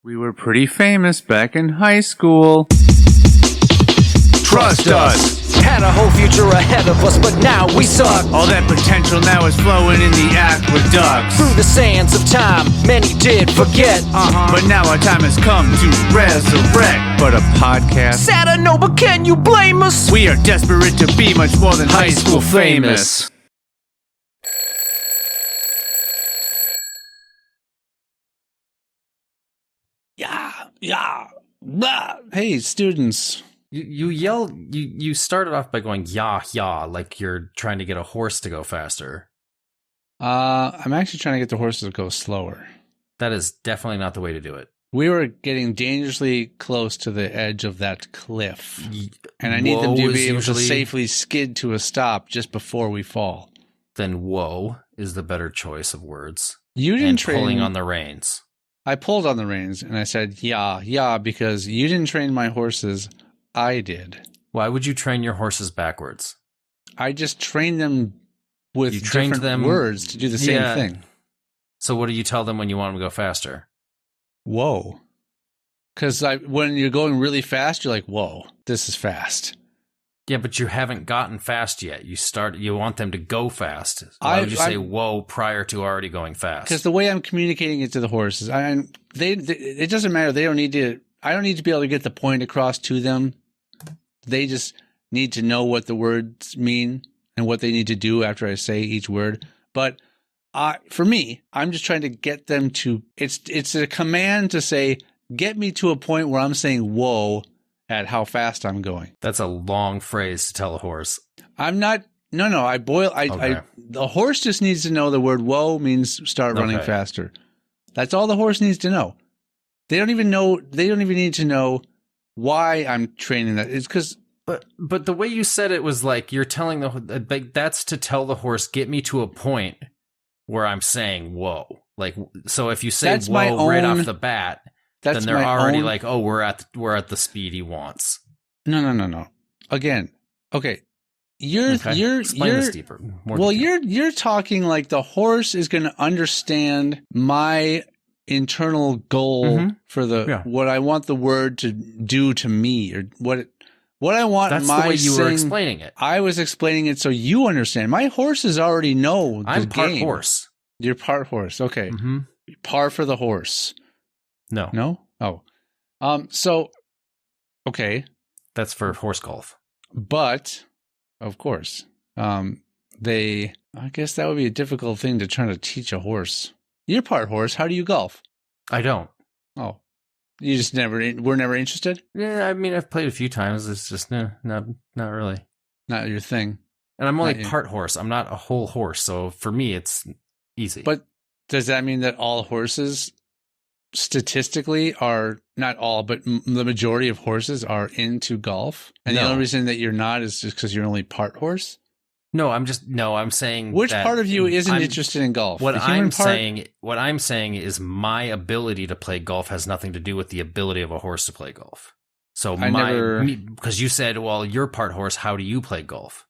We were pretty famous back in high school. Trust us. Had a whole future ahead of us, but now we suck. All that potential now is flowing in the aqueducts. Through the sands of time, many did forget. But now our time has come to resurrect. But a podcast? Sad I know, but can you blame us? We are desperate to be much more than high school famous. Yeah. Blah. Hey, students. You started off by going yah, like you're trying to get a horse to go faster. I'm actually trying to get the horses to go slower. That is definitely not the way to do it. We were getting dangerously close to the edge of that cliff. And I need them to be able to safely skid to a stop just before we fall. Then whoa is the better choice of words. You didn't train pulling on the reins. I pulled on the reins and I said, yeah, because you didn't train my horses. I did. Why would you train your horses backwards? I just trained them with different words to do the same thing. So what do you tell them when you want them to go faster? Whoa. Because when you're going really fast, you're like, whoa, this is fast. Yeah, but you haven't gotten fast yet. You want them to go fast. Why would you say whoa prior to already going fast? Because the way I'm communicating it to the horses, it doesn't matter. I don't need to be able to get the point across to them. They just need to know what the words mean and what they need to do after I say each word. But for me, I'm just trying to get them to. It's a command to say, get me to a point where I'm saying whoa at how fast I'm going. That's a long phrase to tell a horse. I'm not. No. The horse just needs to know the word whoa means start running faster. That's all the horse needs to know. They don't even need to know why I'm training that. It's because. But the way you said it was like you're telling that's to tell the horse, get me to a point where I'm saying whoa. Like, so if you say whoa right off the bat, then they're already like, oh, we're at the speed he wants. No. Again, okay. Explain this deeper. You're talking like the horse is going to understand my internal goal for what I want the word to do to me, or what I want. That's the way you were explaining it. I was explaining it so you understand. My horses already know the I'm part game. Horse. You're part horse. Okay. Mm-hmm. Par for the horse. No? Oh. So, okay. That's for horse golf. But, of course, I guess that would be a difficult thing to try to teach a horse. You're part horse. How do you golf? I don't. Oh. You just were never interested? Yeah, I mean, I've played a few times. It's just, not really. Not your thing. And I'm only part horse. I'm not a whole horse. So for me, it's easy. But does that mean that all horses statistically are not all, but the majority of horses are into golf? And the only reason that you're not is just because you're only part horse? No, I'm saying which part of you isn't interested in golf? What I'm saying is my ability to play golf has nothing to do with the ability of a horse to play golf. So because you said, well, you're part horse, how do you play golf?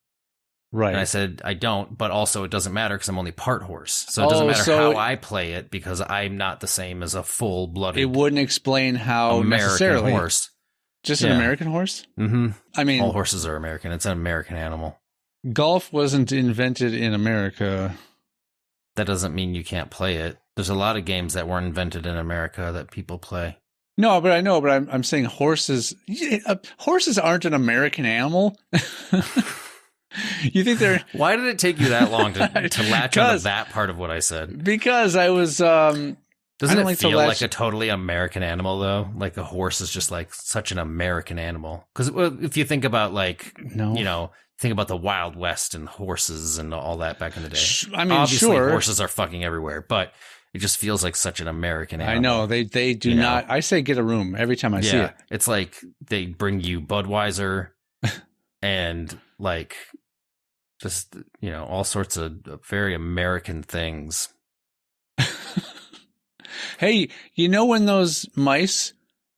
Right. And I said, I don't, but also it doesn't matter because I'm only part horse. So it doesn't matter how I play it because I'm not the same as a full-blooded. It wouldn't explain how American horse. Just an American horse? Mm-hmm. I mean, all horses are American. It's an American animal. Golf wasn't invented in America. That doesn't mean you can't play it. There's a lot of games that weren't invented in America that people play. No, but I know, but I'm saying horses. Horses aren't an American animal. You think they're? Why did it take you that long to latch onto that part of what I said? Because I was. Doesn't it feel like a totally American animal though? Like a horse is just like such an American animal. Because if you think about think about the Wild West and horses and all that back in the day. I mean, obviously horses are fucking everywhere, but it just feels like such an American animal. I know they do not. I say get a room every time I see it. It's like they bring you Budweiser and like just all sorts of very American things. Hey, when those mice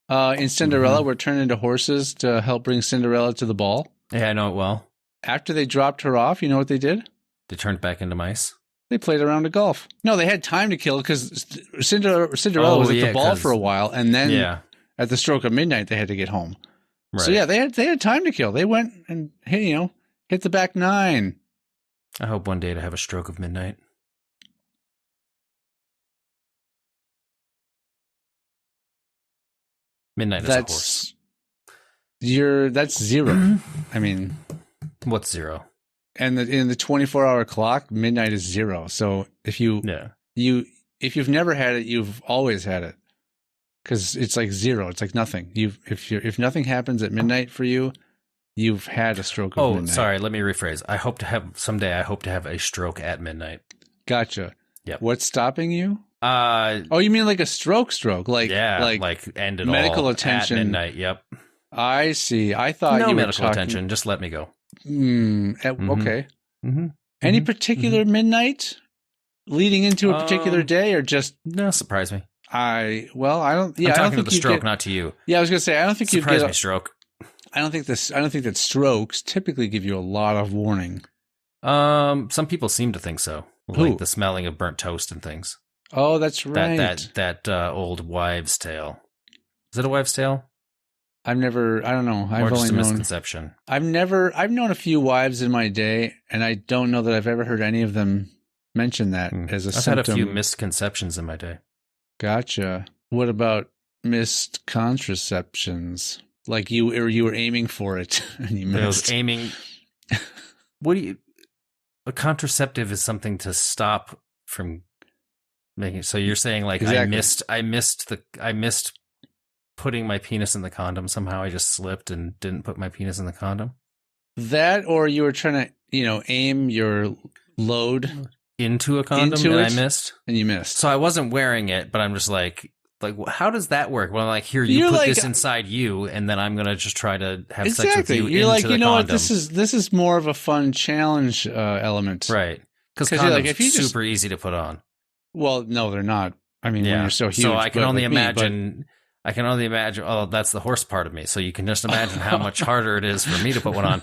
in Cinderella were turned into horses to help bring Cinderella to the ball? Yeah, I know it well. After they dropped her off, you know what they did? They turned back into mice. They played a round of golf. No, they had time to kill because Cinderella was at the ball for a while, and then at the stroke of midnight they had to get home. Right. So yeah, they had time to kill. They went and hit the back nine. I hope one day to have a stroke of midnight. Midnight is a horse. That's zero. I mean, what's zero? And in the 24-hour clock, midnight is zero. So if you've never had it, you've always had it, because it's like zero. It's like nothing. If nothing happens at midnight for you, you've had a stroke of midnight. Oh, sorry. Let me rephrase. I hope to have a stroke at midnight. Gotcha. Yep. What's stopping you? You mean like a stroke, like end it medical all attention at midnight. Yep. I see. I thought no you were medical attention. Just let me go. Okay. Any particular midnight leading into a particular day, or just no? Surprise me. I don't. Yeah, I'm talking I don't think to the stroke, not to you. Yeah, I was gonna say I don't think you surprise me. Stroke. I don't think that strokes typically give you a lot of warning. Some people seem to think so, like the smelling of burnt toast and things. Oh, that's right. That old wives' tale. Is it a wives' tale? I don't know. Or just a misconception. I've known a few wives in my day, and I don't know that I've ever heard any of them mention that as a symptom. I've had a few misconceptions in my day. Gotcha. What about missed contraceptions? Like you were aiming for it and you missed. I was aiming. A contraceptive is something to stop from making. So you're saying like exactly. I missed putting my penis in the condom. Somehow I just slipped and didn't put my penis in the condom. That, or you were trying to, aim your load into a condom and I missed. And you missed. So I wasn't wearing it, but I'm just like, how does that work? Well, like, here, you put this inside you, and then I'm going to just try to have sex with you. You're like, you know what? This is more of a fun challenge element. Right. Because condoms are super easy to put on. Well, no, they're not. I mean, when you're so huge. So I can only imagine. Oh, that's the horse part of me. So you can just imagine how much harder it is for me to put one on.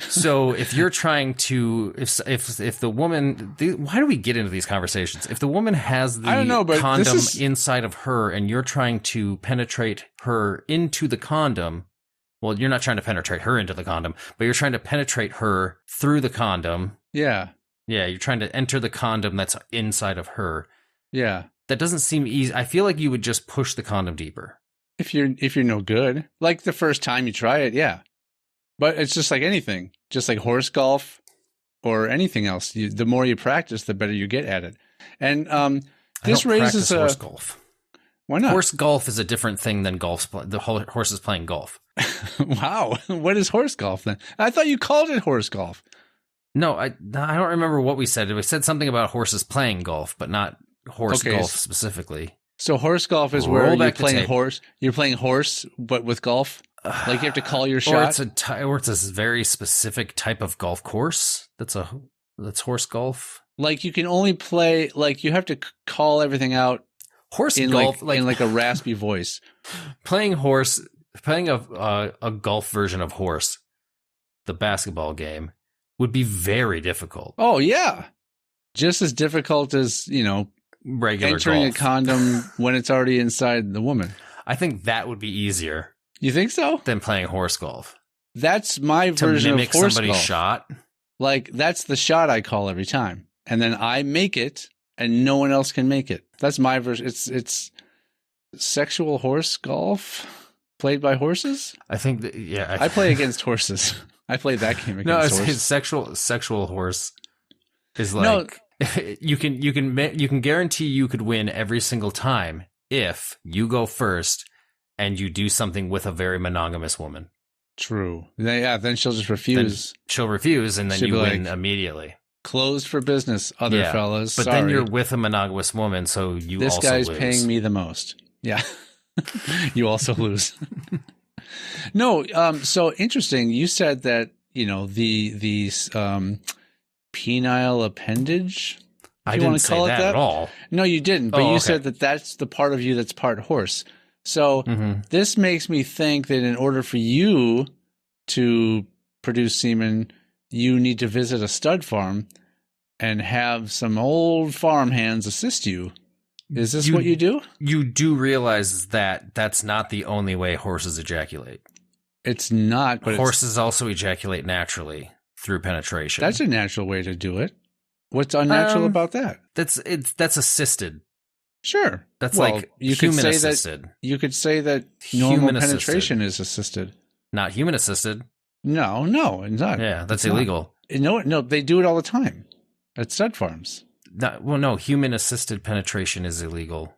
So if you're trying to, if the woman, why do we get into these conversations? If the woman has the condom inside of her and you're trying to penetrate her into the condom, well, you're not trying to penetrate her into the condom, but you're trying to penetrate her through the condom. Yeah. Yeah. You're trying to enter the condom that's inside of her. Yeah. That doesn't seem easy. I feel like you would just push the condom deeper. If you're no good, like the first time you try it, yeah. But it's just like anything, just like horse golf or anything else. The more you practice, the better you get at it. And this raises horse golf. Why not? Horse golf is a different thing than golf. The horse is playing golf. Wow, what is horse golf then? I thought you called it horse golf. No, I don't remember what we said. We said something about horses playing golf, but not horse golf specifically. So horse golf is where you're playing horse. You're playing horse, but with golf. Like you have to call your shot. Or it's a very specific type of golf course. That's horse golf. Like you can only play. Like you have to call everything out. Horse golf, in like a raspy voice. Playing a golf version of horse, the basketball game, would be very difficult. Oh yeah, just as difficult as regular entering golf. A condom when it's already inside the woman. I think that would be easier. You think so? Than playing horse golf. That's my version of horse golf. To mimic somebody's shot. Like that's the shot I call every time, and then I make it, and no one else can make it. That's my version. It's sexual horse golf played by horses. I think that, I play against horses. I played that game against horses. Sexual horse is like. No. You can guarantee you could win every single time if you go first and you do something with a very monogamous woman. True. Yeah, then she'll just refuse. She'll refuse, and then you win immediately. Closed for business, other fellas. But then you're with a monogamous woman, so this also guy's lose. paying me the most. Yeah. You also lose. No, so interesting. You said that, the penile appendage. I didn't say that at all. No, you didn't. But you said that that's the part of you that's part horse. So this makes me think that in order for you to produce semen, you need to visit a stud farm and have some old farmhands assist you. Is this what you do? You do realize that that's not the only way horses ejaculate. It's not, but horses also ejaculate naturally through penetration. That's a natural way to do it. What's unnatural about that? That's assisted. Sure. That's like you human could say assisted. You could say that normal penetration is assisted. Not human assisted. No, it's not. Yeah, that's illegal. No, they do it all the time at stud farms. No, human assisted penetration is illegal.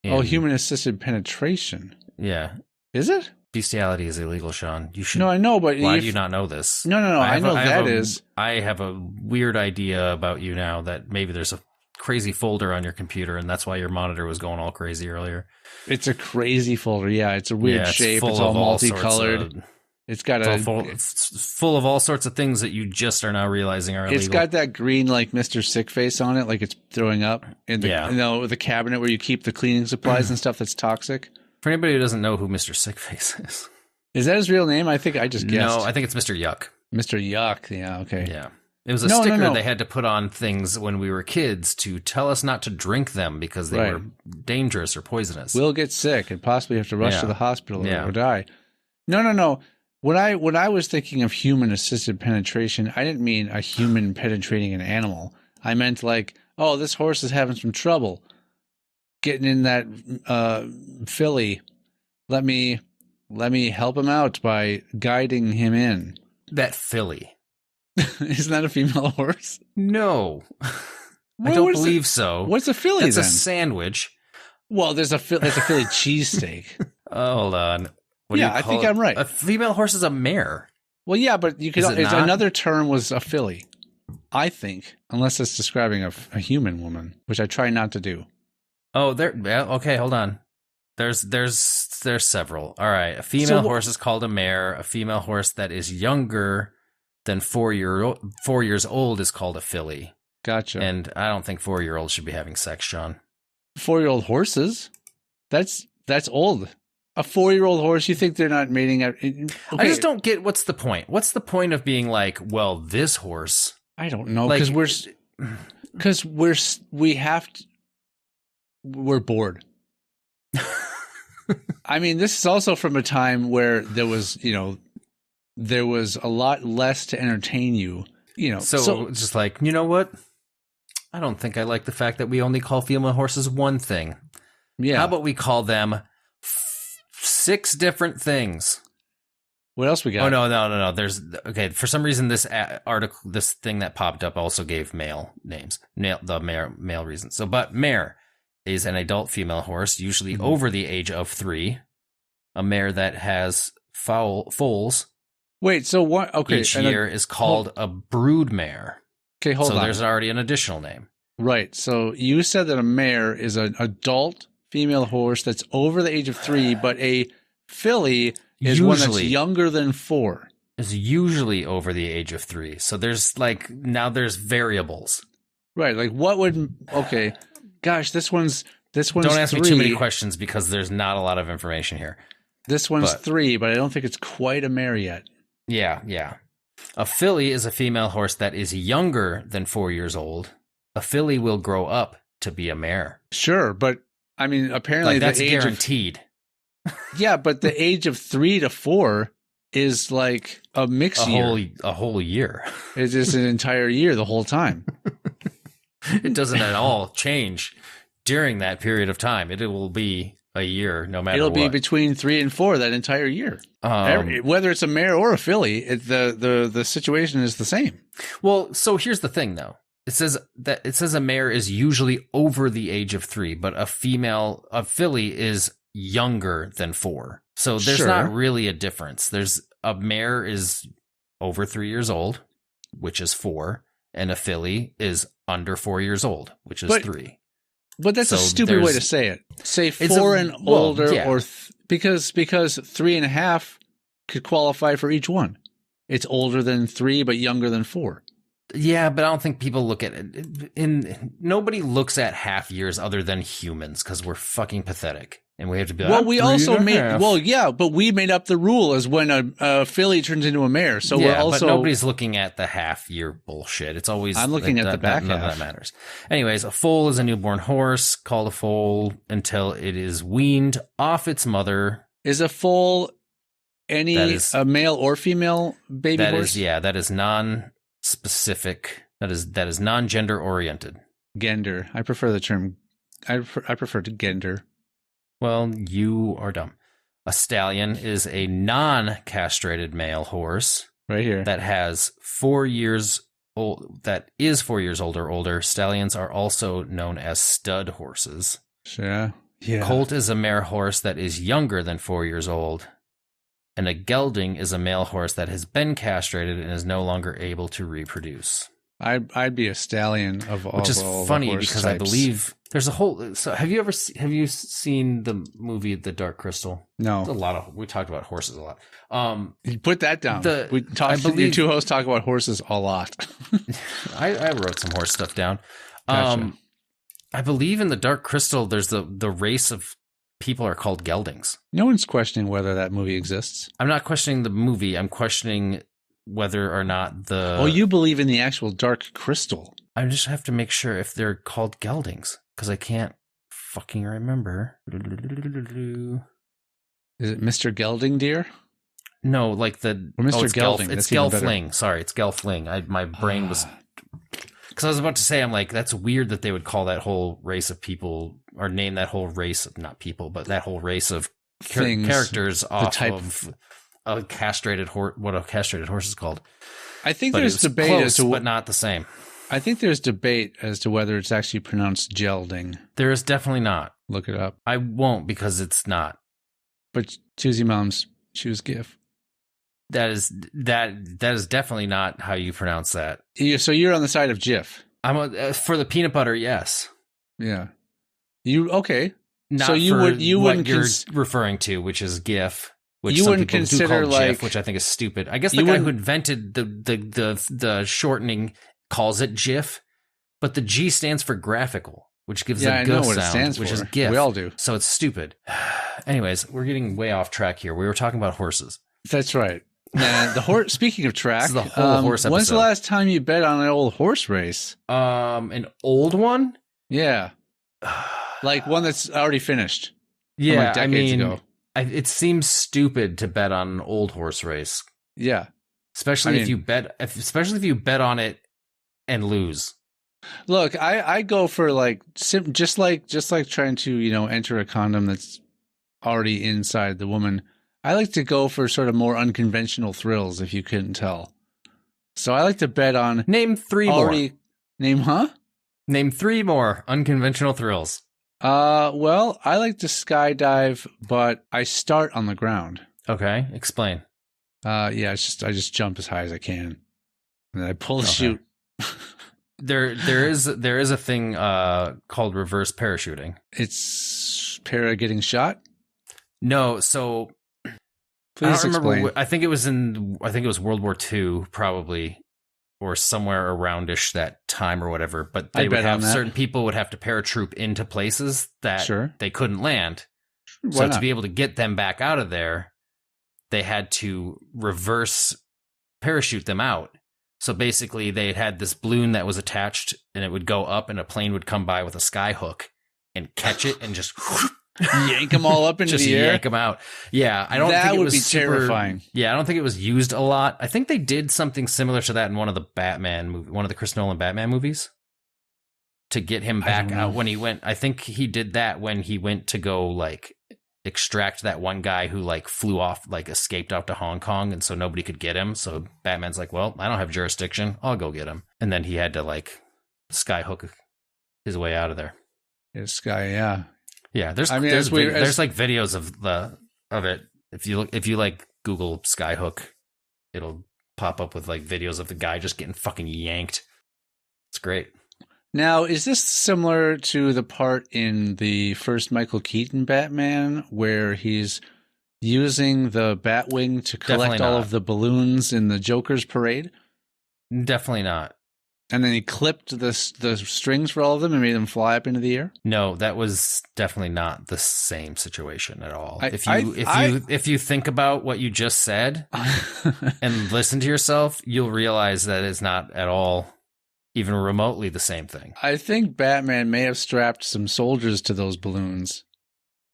Human assisted penetration. Yeah. Is it? Bestiality is illegal, Sean. You should. No, I know, but why do you not know this? No. I know that is. I have a weird idea about you now that maybe there's a crazy folder on your computer, and that's why your monitor was going all crazy earlier. It's a crazy folder. Yeah, it's a weird shape. It's all multicolored. It's full of all sorts of things that you just are now realizing are illegal. It's got that green, like Mr. Sick face on it, like it's throwing up in the the cabinet where you keep the cleaning supplies and stuff that's toxic. For anybody who doesn't know who Mr. Sickface is that his real name? I think I just guessed. No, I think it's Mr. Yuck. Mr. Yuck. Yeah. Okay. Yeah. It was a sticker they had to put on things when we were kids to tell us not to drink them because they were dangerous or poisonous. We'll get sick and possibly have to rush to the hospital or die. No. When I was thinking of human assisted penetration, I didn't mean a human penetrating an animal. I meant like, oh, this horse is having some trouble getting in that filly. Let me help him out by guiding him in. That filly. Isn't that a female horse? No. I don't believe so. What's a filly then? It's a sandwich. Well, that's a Philly cheesesteak. Hold on. I think I'm right. A female horse is a mare. Well, yeah, but you could. Another term was a filly. I think, unless it's describing a human woman, which I try not to do. Oh, okay, hold on. There's several. All right, a female horse is called a mare. A female horse that is younger than 4 years old is called a filly. Gotcha. And I don't think 4-year-olds should be having sex, Sean. 4-year-old horses? That's old. A 4-year-old horse, you think they're not mating out? Okay. I just don't get what's the point. What's the point of being like, well, this horse? I don't know, because we're bored. I mean, this is also from a time where there was a lot less to entertain you. So it's just like, you know what? I don't think I like the fact that we only call female horses one thing. Yeah. How about we call them 6 different things? What else we got? Oh, no. For some reason, this article, this thing that popped up also gave male names, male reasons. But mare is an adult female horse, usually over the age of 3. A mare that has foals. Wait, so what? Okay, each year is called a brood mare. Okay, hold on. So there's already an additional name. Right. So you said that a mare is an adult female horse that's over the age of 3, but a filly is one that's younger than 4. Is usually over the age of 3. So there's now there's variables. Right. Like what would? Okay. Gosh, this one's. Don't ask 3. me too many questions because there's not a lot of information here. This one's 3, but I don't think it's quite a mare yet. Yeah. A filly is a female horse that is younger than 4 years old. A filly will grow up to be a mare. Sure, but I mean, apparently that's guaranteed. Yeah, but the age of 3 to 4 is like a mixed year. A whole year. It's just an entire year the whole time. It doesn't at all change during that period of time. It will be a year no matter what. It'll be between 3 and 4 that entire year. Whether it's a mare or a filly, the situation is the same. Well, so here's the thing, though. It says a mare is usually over the age of 3, but a filly is younger than 4. So there's not really a difference. A mare is over 3 years old, which is 4, and a filly is under 4 years old, which is 3. But that's a stupid way to say it. Say 4 and older, or because 3.5 could qualify for each one. It's older than 3, but younger than 4. Yeah, but I don't think people look at it. Nobody looks at half years other than humans because we're fucking pathetic. And we have to be like, well, we also made, half. well, yeah, but we made up the rule as when a filly turns into a mare. So we're also. But nobody's looking at the half year bullshit. It's always. I'm looking at the back half. None of that matters. Anyways, a foal is a newborn horse called a foal until it is weaned off its mother. Is a foal a male or female baby horse? That is non-specific. That is non-gender oriented. Gender. I prefer the term. I prefer to gender. Well, you are dumb. A stallion is a non-castrated male horse. Right here. That has 4 years old. That is 4 years old or older. Stallions are also known as stud horses. Yeah. Yeah. Colt is a mare horse that is younger than 4 years old. And a gelding is a male horse that has been castrated and is no longer able to reproduce. I'd be a stallion of all. Which is all funny the horse because types. I believe there's a whole. So have you seen the movie The Dark Crystal? No. We talked about horses a lot. You put that down. You two hosts talk about horses a lot. I wrote some horse stuff down. Gotcha. I believe in The Dark Crystal there's the race of people are called geldings. No one's questioning whether that movie exists. I'm not questioning the movie. I'm questioning whether or not the... Oh, you believe in the actual Dark Crystal. I just have to make sure if they're called geldings, because I can't fucking remember. Is it Mr. Gelding Deer? No, like the... Or Mr. Gelding. It's Gelfling. Sorry, it's Gelfling. My brain was... Because I was about to say, I'm like, that's weird that they would call that whole race of people, or name that whole race of, not people, but that whole race of characters off of a castrated horse, what a castrated horse is called. I think there's debate as to but not the same. I think there's debate as to whether it's actually pronounced gelding. There is definitely not. Look it up. I won't because it's not. But choose your mom's choose GIF. That is definitely not how you pronounce that. So you're on the side of GIF. I'm for the peanut butter, yes. Yeah. You okay? Not so you for would you what wouldn't you're referring to, which is GIF. Which you some wouldn't people consider do call like GIF, which I think is stupid. I guess the guy who invented the shortening calls it GIF, but the G stands for graphical, which gives a G sound, which is GIF. We all do. So it's stupid. Anyways, we're getting way off track here. We were talking about horses. That's right. And the horse. Speaking of track, this is the whole horse episode. When's the last time you bet on an old horse race? An old one? Yeah, like one that's already finished. Yeah, like decades ago. It seems stupid to bet on an old horse race. Yeah, especially if you bet on it and lose. Look, I go for like just like trying to enter a condom that's already inside the woman. I like to go for sort of more unconventional thrills, if you couldn't tell. So I like to bet on... Name three more. Name 3 more unconventional thrills. Well, I like to skydive, but I start on the ground. Okay, explain. Yeah, I just jump as high as I can. And then I pull the chute. There is a thing called reverse parachuting. It's getting shot? No, so... Please explain. I think it was World War II, probably, or somewhere aroundish that time or whatever. But they would have certain people would have to paratroop into places that they couldn't land. So to be able to get them back out of there, they had to reverse parachute them out. So basically, they had this balloon that was attached, and it would go up, and a plane would come by with a sky hook and catch it and just. Yank them all up into the air. Yank them out. Yeah, I don't think it was be terrifying. Yeah, I don't think it was used a lot. I think they did something similar to that in one of the Chris Nolan Batman movies to get him back out when he went. I think he did that when he went to go like extract that one guy who like flew off, like escaped out to Hong Kong, and so nobody could get him. So Batman's like, well, I don't have jurisdiction. I'll go get him. And then he had to like skyhook his way out of there. Yeah. Yeah, there's like videos of it. If you like Google skyhook, it'll pop up with like videos of the guy just getting fucking yanked. It's great. Now, is this similar to the part in the first Michael Keaton Batman where he's using the Batwing to collect all of the balloons in the Joker's parade? Definitely not. And then he clipped the strings for all of them and made them fly up into the air? No, that was definitely not the same situation at all. If you think about what you just said and listen to yourself, you'll realize that it's not at all even remotely the same thing. I think Batman may have strapped some soldiers to those balloons,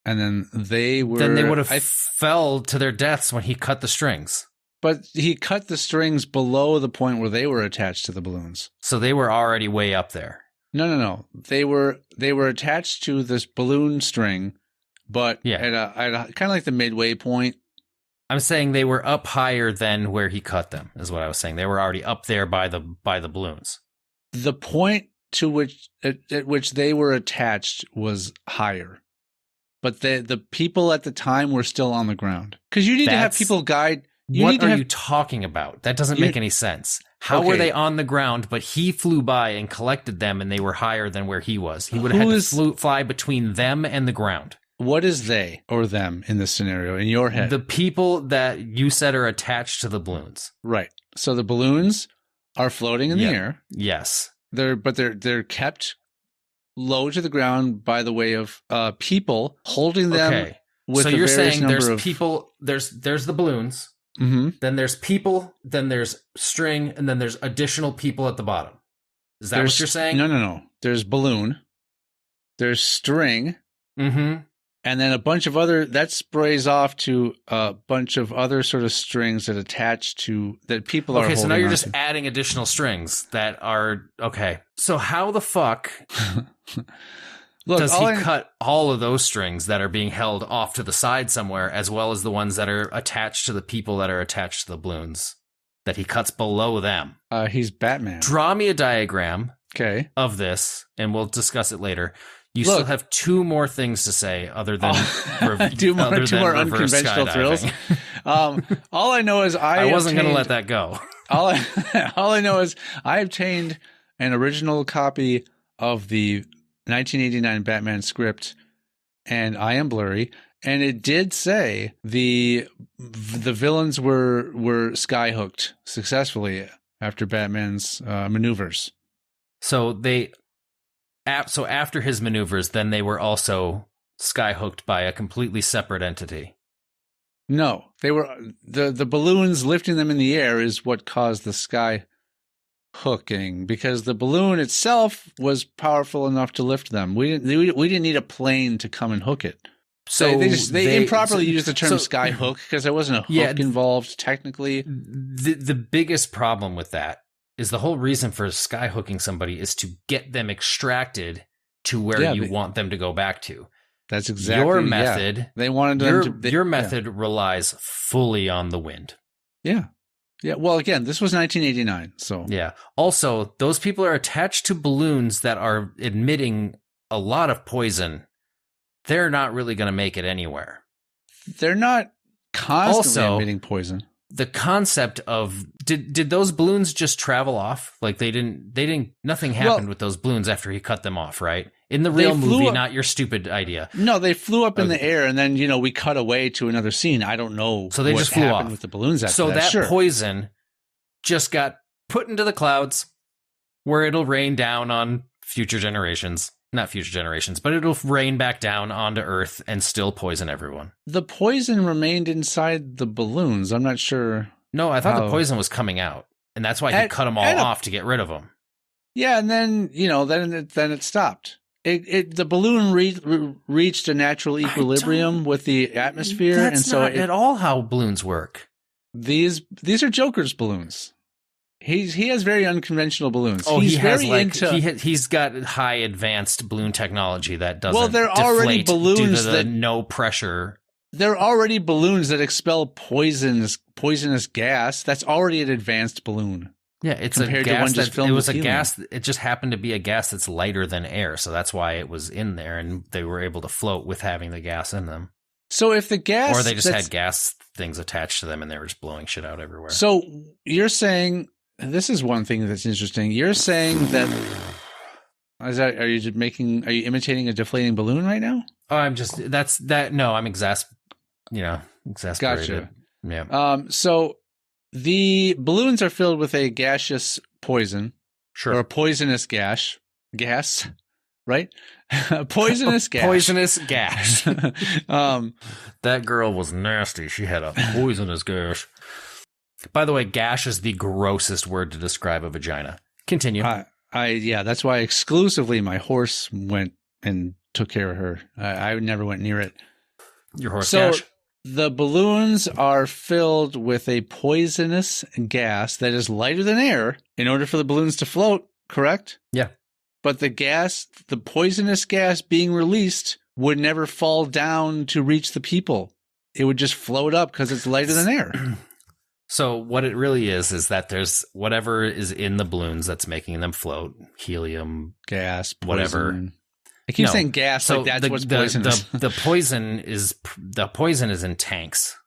and then they would have fell to their deaths when he cut the strings. But he cut the strings below the point where they were attached to the balloons. So they were already way up there. No. They were attached to this balloon string, but at a kind of like the midway point. I'm saying they were up higher than where he cut them, is what I was saying. They were already up there by the balloons. The point to which at which they were attached was higher. But the people at the time were still on the ground. Because you need to have people guide. What are you talking about? That doesn't make any sense. How were they on the ground, but he flew by and collected them and they were higher than where he was? He would have had to fly between them and the ground. What is they or them in this scenario in your head? The people that you said are attached to the balloons. Right. So the balloons are floating in the air. Yes. They're kept low to the ground by the way of people holding them. Okay. So you're saying there's people, there's the balloons. Mm-hmm. Then there's people, then there's string, and then there's additional people at the bottom. Is that what you're saying? No. There's balloon, there's string, mm-hmm. and then a bunch of other, that sprays off to a bunch of other sort of strings that attach to, that people are holding. Okay, so now you're just adding additional strings that are, okay. So how the fuck does he cut all of those strings that are being held off to the side somewhere, as well as the ones that are attached to the people that are attached to the balloons, that he cuts below them? He's Batman. Draw me a diagram of this, and we'll discuss it later. You still have two more things to say other than two more unconventional thrills. All I know is I wasn't going to let that go. all I know is I obtained an original copy of the 1989 Batman script, and I am blurry, and it did say the villains were skyhooked successfully after Batman's maneuvers. So so after his maneuvers, then they were also skyhooked by a completely separate entity. No, they were the balloons lifting them in the air is what caused the sky hooking, because the balloon itself was powerful enough to lift them. We didn't need a plane to come and hook it. So they improperly used the term sky hook because there wasn't a hook involved technically. The biggest problem with that is the whole reason for sky hooking somebody is to get them extracted to where you want them to go back to. That's exactly your method. Yeah. They wanted them your method relies fully on the wind. Yeah. Yeah, well, again, this was 1989, so... Yeah. Also, those people are attached to balloons that are emitting a lot of poison. They're not really going to make it anywhere. They're not constantly emitting poison. The concept of... Did those balloons just travel off? Like, nothing happened with those balloons after he cut them off, right? In the real movie, not your stupid idea. No, they flew up in the air, and then, we cut away to another scene. I don't know so they what just flew happened off. with the balloons after so that. So that poison just got put into the clouds where it'll rain down on future generations. Not future generations, but it'll rain back down onto Earth and still poison everyone. The poison remained inside the balloons. I'm not sure. No, I thought the poison was coming out, and that's why he cut them all off to get rid of them. Yeah, and then, then it stopped. The balloon reached a natural equilibrium with the atmosphere. That's not at all how balloons work. These are Joker's balloons. He has very unconventional balloons. Oh, he's got high advanced balloon technology that doesn't. Well, they're already balloons due to the no pressure. They're already balloons that expel poisonous gas. That's already an advanced balloon. Yeah, it's compared a gas to one just filled with helium. Gas. It just happened to be a gas that's lighter than air, so that's why it was in there, and they were able to float with having the gas in them. So if the gas, or they just had gas things attached to them, and they were just blowing shit out everywhere. So you're saying, this is one thing that's interesting. You're saying that are you imitating a deflating balloon right now? Oh, I'm exasperated. Gotcha. Yeah. So the balloons are filled with a gaseous poison or a poisonous gas, right? Poisonous gas. Poisonous gas. That girl was nasty. She had a poisonous gash. By the way, gash is the grossest word to describe a vagina. Continue. Yeah, that's why exclusively my horse went and took care of her. I never went near it. Your horse gash? The balloons are filled with a poisonous gas that is lighter than air in order for the balloons to float, correct? Yeah. But the poisonous gas being released would never fall down to reach the people. It would just float up because it's lighter than air. So what it really is that there's whatever is in the balloons that's making them float, helium, gas, poison. Whatever. I keep saying gas like that's what's poisonous. The poison is in tanks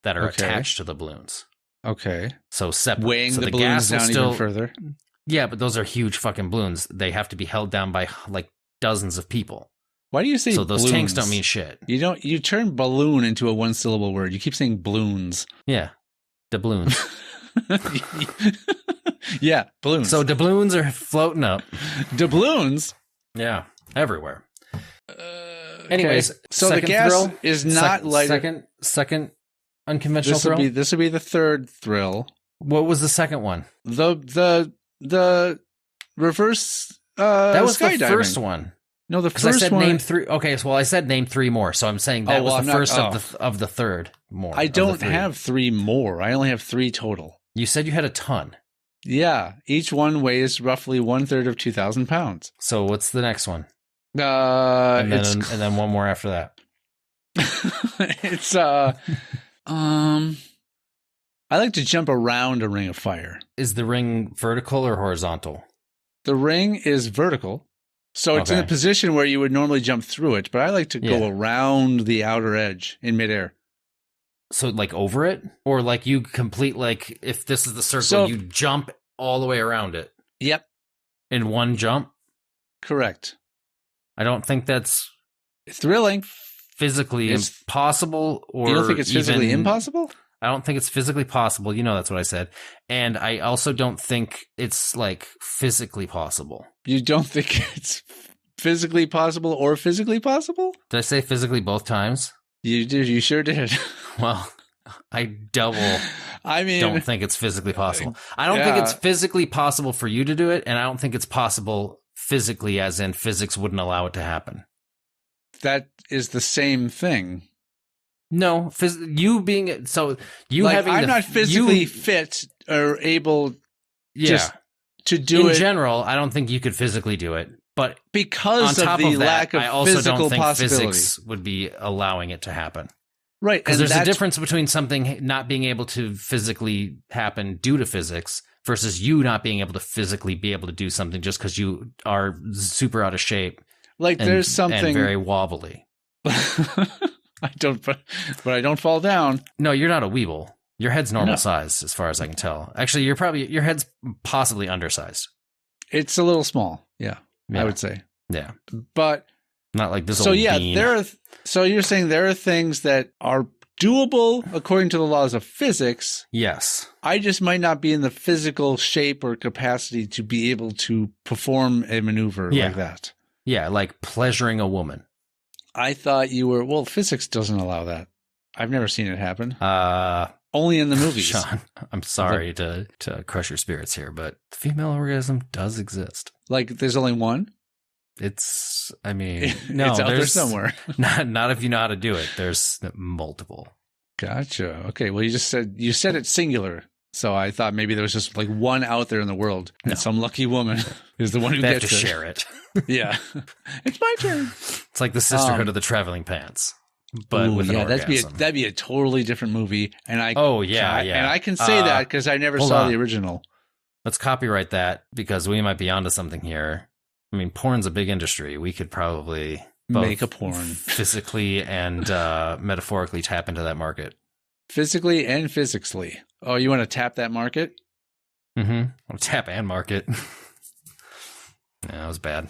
that are attached to the balloons. Okay. So separate. Weighing so the gas balloons down even further. Yeah, but those are huge fucking balloons. They have to be held down by like dozens of people. Why do you say so those balloons? Tanks don't mean shit. You turn balloon into a one-syllable word. You keep saying balloons. Yeah. Doubloons. Yeah, balloons. So doubloons are floating up. Doubloons? Yeah, everywhere. Anyways, so the gas thrill, is not lighter. Second unconventional thrill? This would be the third thrill. What was the second one? The reverse that was skydiving. The first one. No, the first one. I said name three. Okay, so I said name three more. So I'm saying that was the first of the third more. I don't have three more. I only have three total. You said you had a ton. Yeah, each one weighs roughly 1/3 of 2,000 pounds. So what's the next one? And then one more after that. It's I like to jump around a ring of fire. Is the ring vertical or horizontal? The ring is vertical. So it's in a position where you would normally jump through it, but I like to go around the outer edge in midair. So like over it? Or like you complete, like if this is the circle, you jump all the way around it? Yep. In one jump? Correct. I don't think that's thrilling. Physically impossible, or you don't think it's physically impossible? I don't think it's physically possible. You know, that's what I said. And I also don't think it's like physically possible. You don't think it's physically possible or physically possible? Did I say physically both times? You did. You sure did. Well, I don't think it's physically possible. I don't think it's physically possible for you to do it. And I don't think it's possible physically, as in physics wouldn't allow it to happen. That is the same thing. No, you being so you like, having I'm not physically fit or able just to do it. In general, I don't think you could physically do it. But because on top of the of that, lack of I also physical don't think possibility. physics would be allowing it to happen. Right. Because there's a difference between something not being able to physically happen due to physics versus you not being able to physically be able to do something just because you are super out of shape. Like there's something and very wobbly. I don't fall down. No, you're not a weeble. Your head's normal size, as far as I can tell. Actually, your head's possibly undersized. It's a little small. Yeah. I would say. Yeah. But not like this old bean. So you're saying there are things that are doable according to the laws of physics. Yes. I just might not be in the physical shape or capacity to be able to perform a maneuver like that. Yeah, like pleasuring a woman. I thought you were, well, physics doesn't allow that. I've never seen it happen. Only in the movies. Sean, I'm sorry to crush your spirits here, but the female orgasm does exist. Like there's only one? No, it's out there somewhere. Not if you know how to do it. There's multiple. Gotcha. Okay. Well, you said it's singular. So I thought maybe there was just like one out there in the world, and some lucky woman is the one who gets to share it. Yeah, it's my turn. It's like the Sisterhood of the Traveling Pants, but with an orgasm. That'd be a totally different movie. And I and I can say that because I never saw the original. Let's copyright that because we might be onto something here. I mean, porn's a big industry. We could probably make a porn physically and metaphorically tap into that market. Physically and physically. Oh, you want to tap that market? Mm-hmm. I'll tap and market. That was bad.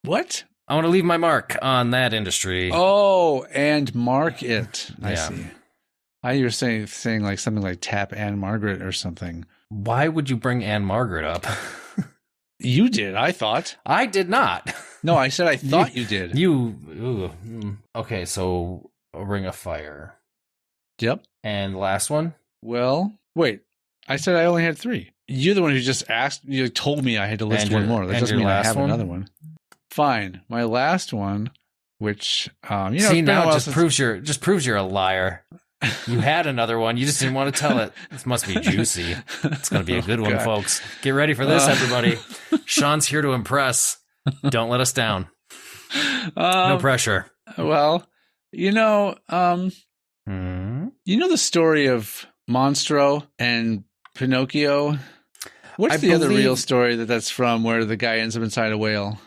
What? I want to leave my mark on that industry. Oh, and mark it. I see. You were saying like something like Tap and Margaret or something. Why would you bring Anne Margaret up? You did, I thought. I did not. No, I said I thought you did. Okay, so a Ring of Fire. Yep. And the last one? Well, wait. I said I only had 3. You're the one who just asked. You told me I had to list one more. That doesn't mean I have another one. Fine. My last one, which see, now it just proves you're a liar. You had another one. You just didn't want to tell it. This must be juicy. It's going to be a good one, folks. Get ready for this, everybody. Sean's here to impress. Don't let us down. No pressure. Well, you know the story of Monstro and Pinocchio? What's the other real story that's from where the guy ends up inside a whale?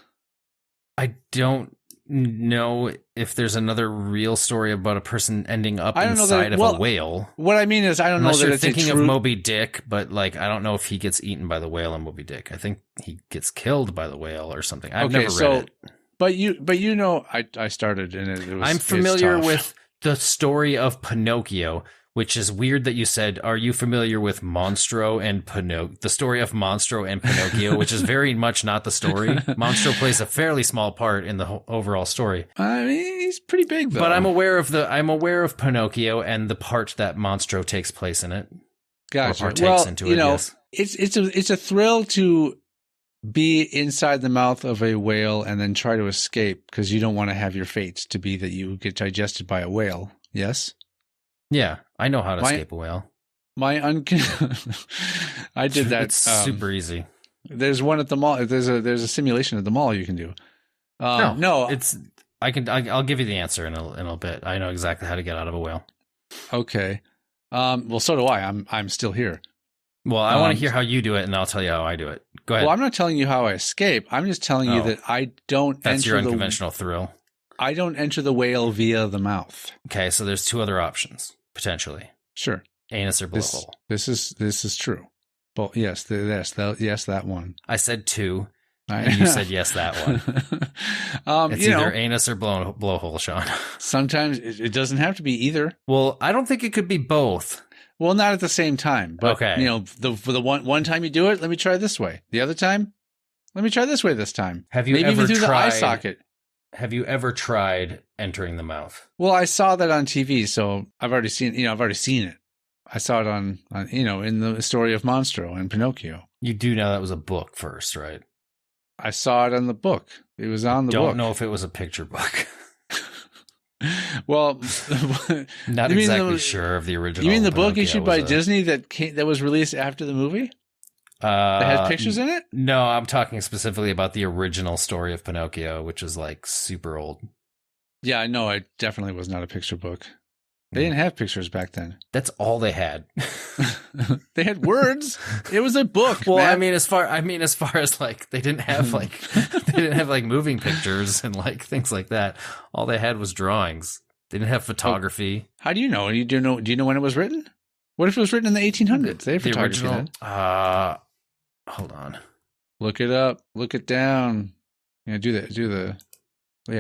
I don't know if there's another real story about a person ending up inside of a whale. What I mean is, I don't know that you're it's thinking of Moby Dick, but like I don't know if he gets eaten by the whale in Moby Dick. I think he gets killed by the whale or something. I've never read it. But you know, I started and it was. I'm familiar with the story of Pinocchio, which is weird that you said, are you familiar with Monstro and Pinocchio? The story of Monstro and Pinocchio, which is very much not the story. Monstro plays a fairly small part in the overall story. I mean, he's pretty big, though. But I'm aware of Pinocchio and the part that Monstro takes place in it. Gotcha. It's a thrill to be inside the mouth of a whale and then try to escape because you don't want to have your fate to be that you get digested by a whale. Yes? Yeah, I know how to escape a whale. I did that. It's super easy. There's one at the mall. There's a simulation at the mall you can do. No, it's. I'll give you the answer in a bit. I know exactly how to get out of a whale. Okay. Well, so do I. I'm still here. Well, I want to hear how you do it, and I'll tell you how I do it. Go ahead. Well, I'm not telling you how I escape. I'm just telling you that I don't. That's your unconventional thrill. I don't enter the whale via the mouth. Okay, so there's 2 other options potentially. Sure. Anus or blowhole. This is true. Well, yes, that one. I said 2, and you said yes, that one. It's either anus or blowhole, Sean. Sometimes it doesn't have to be either. Well, I don't think it could be both. Well, not at the same time. But, okay. For the one time you do it, let me try this way. The other time, let me try this way this time. Have you maybe ever even through tried, the eye socket? Have you ever tried entering the mouth? Well, I saw that on TV, so I've already seen it. I saw it on in the story of Monstro and Pinocchio. You do know that was a book first, right? I saw it on the book. It was on the book. Don't know if it was a picture book. Well, not exactly sure of the original. You mean the book issued by Disney that was released after the movie? That had pictures in it? No, I'm talking specifically about the original story of Pinocchio, which is like super old. Yeah, I know. It definitely was not a picture book. They didn't have pictures back then. That's all they had. They had words. It was a book. Well, man. I mean, as far as like they didn't have like moving pictures and like things like that. All they had was drawings. They didn't have photography. How do you know? Do you know when it was written? What if it was written in the 1800s? They had photography then. Hold on. Look it up. Look it down. Yeah,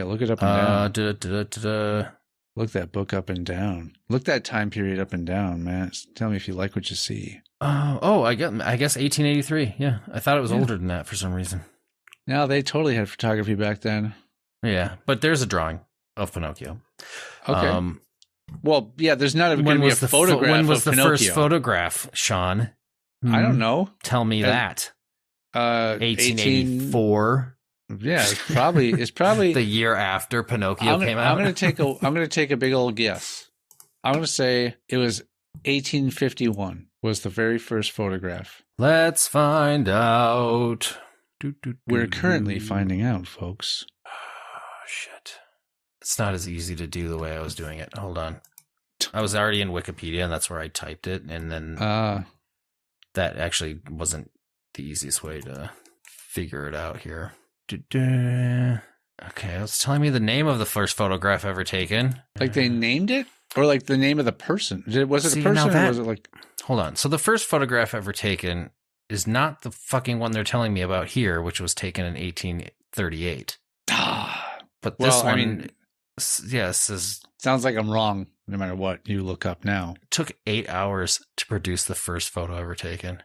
look it up and down. Look that book up and down. Look that time period up and down, man. Tell me if you like what you see. I guess 1883. Yeah, I thought it was older than that for some reason. No, they totally had photography back then. Yeah, but there's a drawing of Pinocchio. Okay. Well, yeah, there's not going to be a photograph. When was the first photograph, Sean? I don't know. Tell me that. 1884. Yeah, it's probably the year after Pinocchio came out. I'm going to take a big old guess. I'm going to say it was 1851 was the very first photograph. Let's find out. We're currently finding out, folks. Oh, shit. It's not as easy to do the way I was doing it. Hold on. I was already in Wikipedia, and that's where I typed it, and then that actually wasn't the easiest way to figure it out here. Okay, it's telling me the name of the first photograph ever taken. Like they named it? Or like the name of the person? Was it a person or was it like... Hold on. So the first photograph ever taken is not the fucking one they're telling me about here, which was taken in 1838. But this one... I mean, yes, sounds like I'm wrong no matter what you look up now. It took 8 hours to produce the first photo ever taken.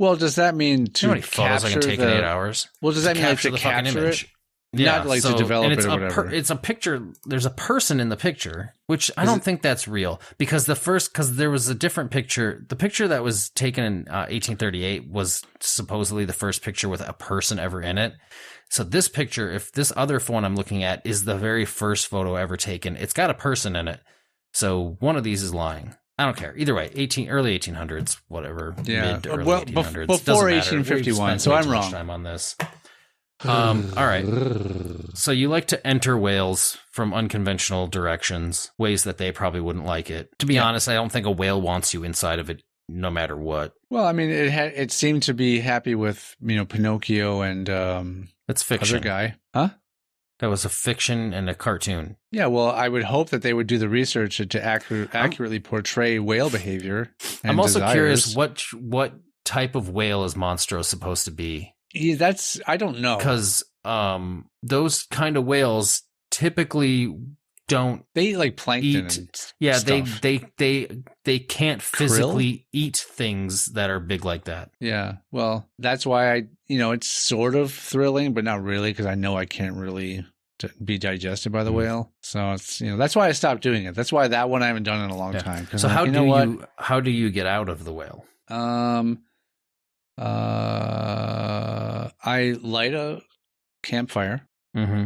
Well, does that mean to You know how many photos I can take in 8 hours? Well, does that mean like to the fucking capture image? it? Yeah, Not like to develop it or whatever. It's a picture. There's a person in the picture, which I don't think that's real because because there was a different picture. The picture that was taken in 1838 was supposedly the first picture with a person ever in it. So this picture, if this other phone I'm looking at is the very first photo ever taken, it's got a person in it. So one of these is lying. I don't care. Either way, early 1800s, whatever. Yeah. Mid to early Well, 1800s. before Doesn't matter. 1851, We've so spent I'm way too much wrong. time on this. All right. So you like to enter whales from unconventional directions, ways that they probably wouldn't like it. To be honest, I don't think a whale wants you inside of it, no matter what. Well, I mean, it seemed to be happy with Pinocchio and That's fiction. other guy, huh? That was a fiction and a cartoon. Yeah, well, I would hope that they would do the research to accurately portray whale behavior. And I'm also desires. curious what type of whale is Monstro supposed to be? Yeah, I don't know. Because those kind of whales typically don't They eat like plankton. eat. And Yeah, stuff. they can't physically eat things that are big like that. Yeah, well, that's why it's sort of thrilling, but not really, because I know I can't really be digested by the whale. So it's that's why I stopped doing it. That's why that one I haven't done in a long time. So how do you get out of the whale? I light a campfire, Mm-hmm.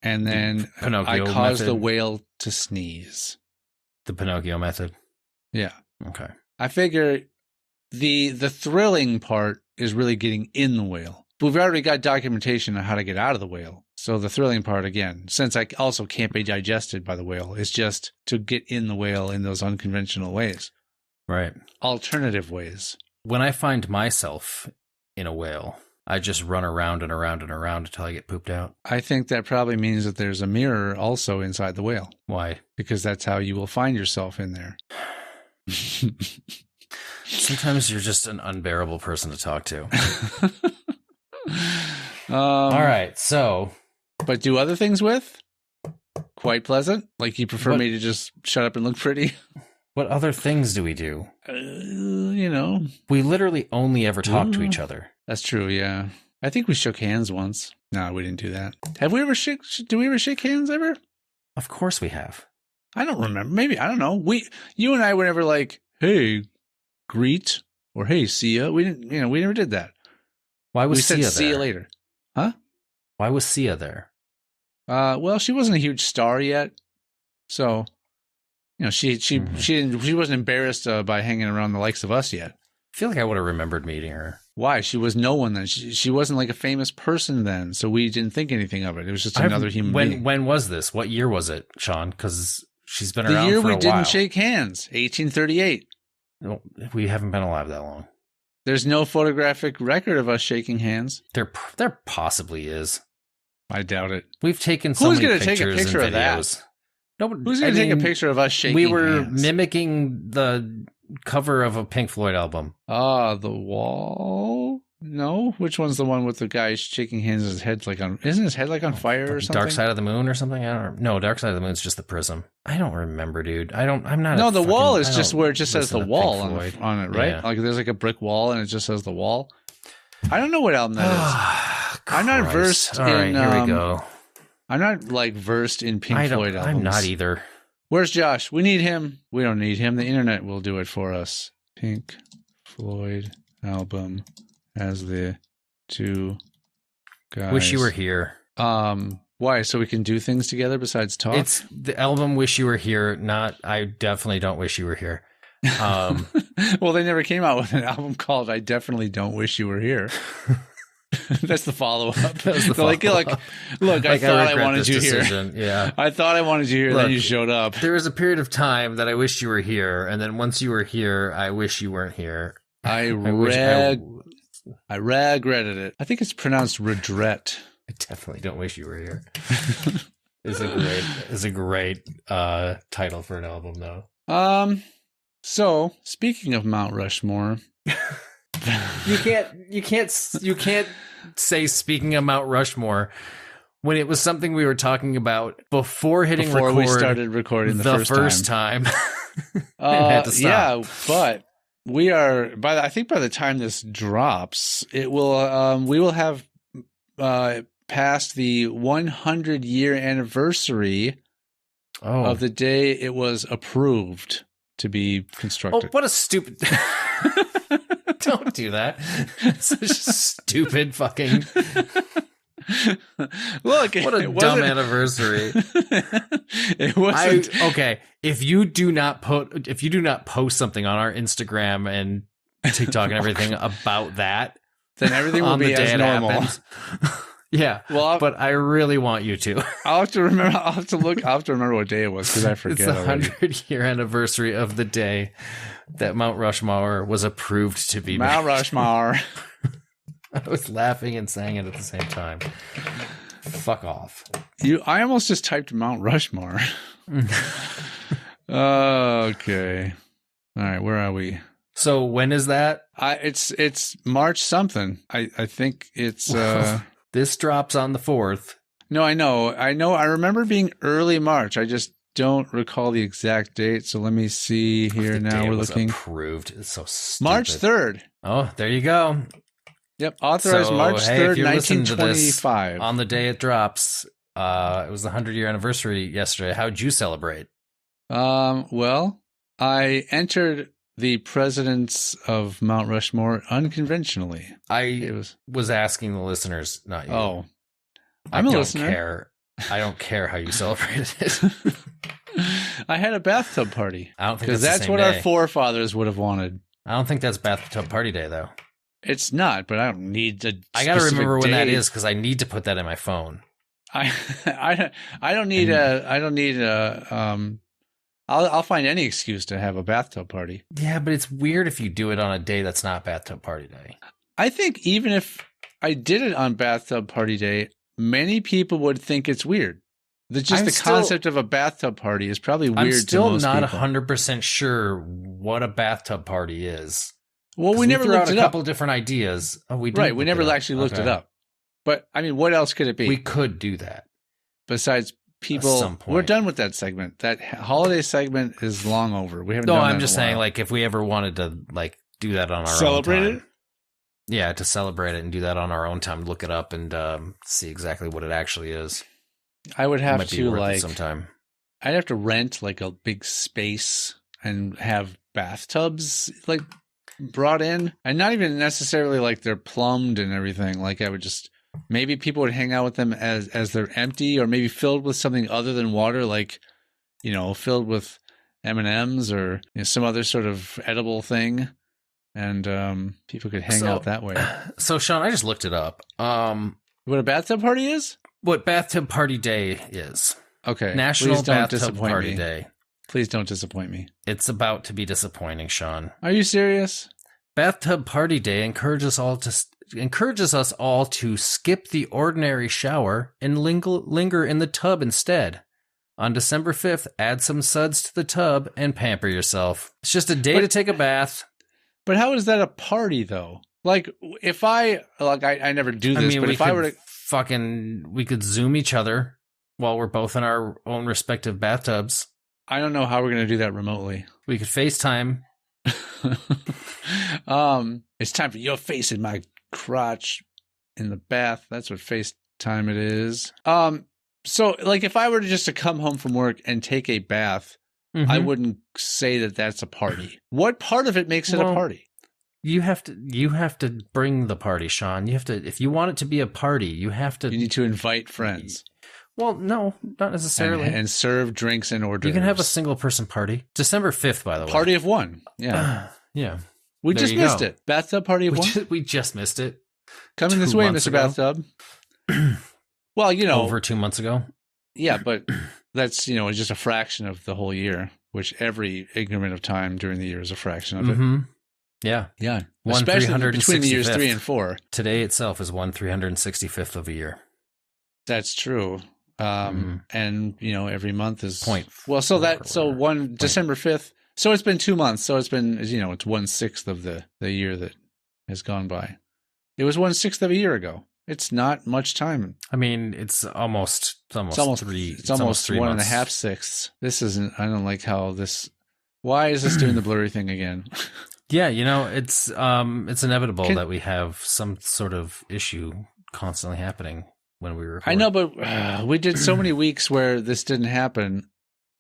and then Pinocchio I cause method. the whale to sneeze. The Pinocchio method. Yeah, Okay. I figure the thrilling part is really getting in the whale. We've already got documentation on how to get out of the whale. So the thrilling part, again, since I also can't be digested by the whale, is just to get in the whale in those unconventional ways. Right. Alternative ways. When I find myself in a whale, I just run around and around and around until I get pooped out. I think that probably means that there's a mirror also inside the whale, Why? because that's how you will find yourself in there. Sometimes you're just an unbearable person to talk to. All All right. So, But do other things with? Quite pleasant? Like you prefer me to just shut up and look pretty? what other things do we do? We literally only ever talk to each other. That's true, yeah. I think we shook hands once. No, we didn't do that. Have we ever do we ever shake hands ever? Of course we have. I don't remember. Maybe, I don't know. You and I were never like, hey, greet, or hey, see ya. We didn't, we never did that. Why was We Sia said see there? you later. Huh? Why was Sia there? Well, she wasn't a huge star yet. So, she wasn't embarrassed by hanging around the likes of us yet. I feel like I would have remembered meeting her. Why? She was no one then. She wasn't like a famous person then, so we didn't think anything of it. It was just another human being. When was this? What year was it, Sean? Because she's been The around year for a we while. didn't shake hands, 1838. No, we haven't been alive that long. There's no photographic record of us shaking hands. There possibly is. I doubt it. We've taken so Who's many gonna take a pictures picture and of that? videos. Nobody, Who's going to take a picture of us shaking We were hands? mimicking the cover of a Pink Floyd album. The Wall? No? Which one's the one with the guy shaking hands and his head's like on... Isn't his head like on fire or something? Dark Side of the Moon or something? I don't know. No, Dark Side of the Moon's just the prism. I don't remember, dude. I'm not... No, the wall is I just don't where it just says the listen to wall Pink Floyd. on it, right? Yeah. Like there's like a brick wall and it just says the wall. I don't know what album that is. I'm not Christ. versed All right, in... here we go. I'm not like versed in Pink Floyd albums. I'm not either. Where's Josh? We need him. We don't need him. The internet will do it for us. Pink Floyd album as the two guys. Wish You Were Here. Why? So we can do things together besides talk? It's the album Wish You Were Here, not I Definitely Don't Wish You Were Here. Well, they never came out with an album called I Definitely Don't Wish You Were Here. That's the follow-up. Like, look, I thought I wanted you here. Yeah. I thought I wanted you here, Look, then you showed up. There was a period of time that I wished you were here, and then once you were here, I wish you weren't here. I regretted it. I think it's pronounced regret. I definitely don't wish you were here. It's a great title for an album, though. So speaking of Mount Rushmore, you can't say speaking of Mount Rushmore when it was something we were talking about before hitting record. We started recording the first time. I had to stop. Yeah, but we are I think by the time this drops, it will we will have passed the 100-year anniversary of the day it was approved to be constructed. Oh, what a stupid! Don't do that. Such a stupid fucking. Look, what a dumb anniversary. It wasn't. Okay, if you do not post something on our Instagram and TikTok and everything about that, then everything will be as normal. Yeah, well, but I really want you to. I'll have to remember. I'll have to remember what day it was because I forget. It's the 100-year anniversary of the day that Mount Rushmore was approved to be Mount made. Rushmore. I was laughing and saying it at the same time. Fuck off. I almost just typed Mount Rushmore. Okay. All right, where are we? So when is that? It's March something. I think it's this drops on the 4th. No, I know. I remember being early March. I just don't recall the exact date. So let me see here now. We're looking. Approved. It's so stupid. March 3rd. Oh, there you go. Yep, authorized March 3rd, 1925. On the day it drops, it was the 100-year anniversary yesterday. How'd you celebrate? Well, I entered the presidents of Mount Rushmore unconventionally. I was asking the listeners, not you. Oh, I don't care. I don't care how you celebrated it. I had a bathtub party. I don't think because that's what our forefathers would have wanted. I don't think that's bathtub party day, though. It's not, but I don't need to. I got to remember when that is because I need to put that in my phone. I don't need I'll find any excuse to have a bathtub party. Yeah, but it's weird if you do it on a day that's not bathtub party day. I think even if I did it on bathtub party day, many people would think it's weird. The concept of a bathtub party is probably weird to most people. I'm still not 100% sure what a bathtub party is. Well, we never looked it up. A couple different ideas. Oh, we did. Right, we never actually looked it up. But I mean, what else could it be? We could do that. Besides people, we're done with that segment. That holiday segment is long over. We haven't. No, I'm just saying, like, if we ever wanted to, like, do that on our own time. Celebrate it? Yeah, to celebrate it and do that on our own time. Look it up and see exactly what it actually is. I would have to, like, sometime. I'd have to rent, like, a big space and have bathtubs, like, brought in. And not even necessarily, like, they're plumbed and everything. Like, I would just... Maybe people would hang out with them as they're empty, or maybe filled with something other than water, like, you know, filled with M&Ms or, you know, some other sort of edible thing, and people could hang out that way. So, Sean, I just looked it up. What a bathtub party is? What bathtub party day is? Okay, National Bathtub Party Day. Please don't disappoint me. It's about to be disappointing, Sean. Are you serious? Bathtub Party Day encourages us all to skip the ordinary shower and linger in the tub instead. On December 5th, add some suds to the tub and pamper yourself. It's just a day to take a bath. But how is that a party, though? Like, if I never do this, but if I were to... we could Zoom each other while we're both in our own respective bathtubs. I don't know how we're going to do that remotely. We could FaceTime. It's time for your face in my crotch in the bath. That's what FaceTime it is. So, like, if I were to come home from work and take a bath, I wouldn't say that that's a party. What part of it makes it a party? You have to bring the party, Sean. You have to, if you want it to be a party, you need to invite friends. Well, no, not necessarily. And serve drinks and hors d'oeuvres. You can have a single person party. December 5th, by the way. Party of one. Yeah. Yeah. We just missed it. Bathtub party of one? We just missed it. Coming this way, Mr. Bathtub. Well, you know. Over 2 months ago. Yeah, but that's, you know, just a fraction of the whole year, which every increment of time during the year is a fraction of it. Yeah. Yeah. Especially between the years 3 and 4. Today itself is 1/365th of a year. That's true. And, you know, every month is... Well, December 5th. So it's been 2 months. So it's been, you know, it's 1/6 of the year that has gone by. It was 1/6 of a year ago. It's not much time. I mean, it's almost 3 1.5 sixths. This isn't, I don't like how this, why is this doing the blurry thing again? Yeah, it's inevitable that we have some sort of issue constantly happening when we record. I know, but we did so many weeks where this didn't happen,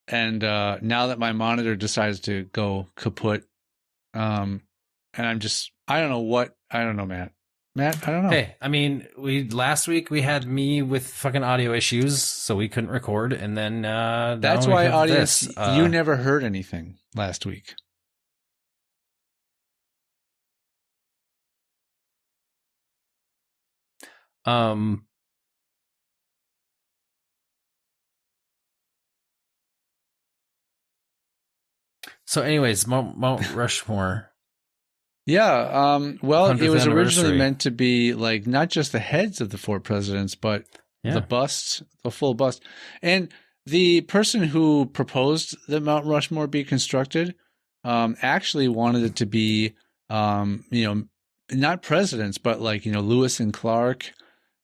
and now that my monitor decides to go kaput, and I don't know, Matt. Matt, I don't know. Hey, I mean, last week we had me with fucking audio issues, so we couldn't record, and then that's why, audience, you never heard anything last week. So anyways, Mount Rushmore. Yeah, well, it was originally anniversary. meant to be like not just the heads of the 4 presidents, but the busts, the full bust. And the person who proposed that Mount Rushmore be constructed actually wanted it to be, not presidents, but like, Lewis and Clark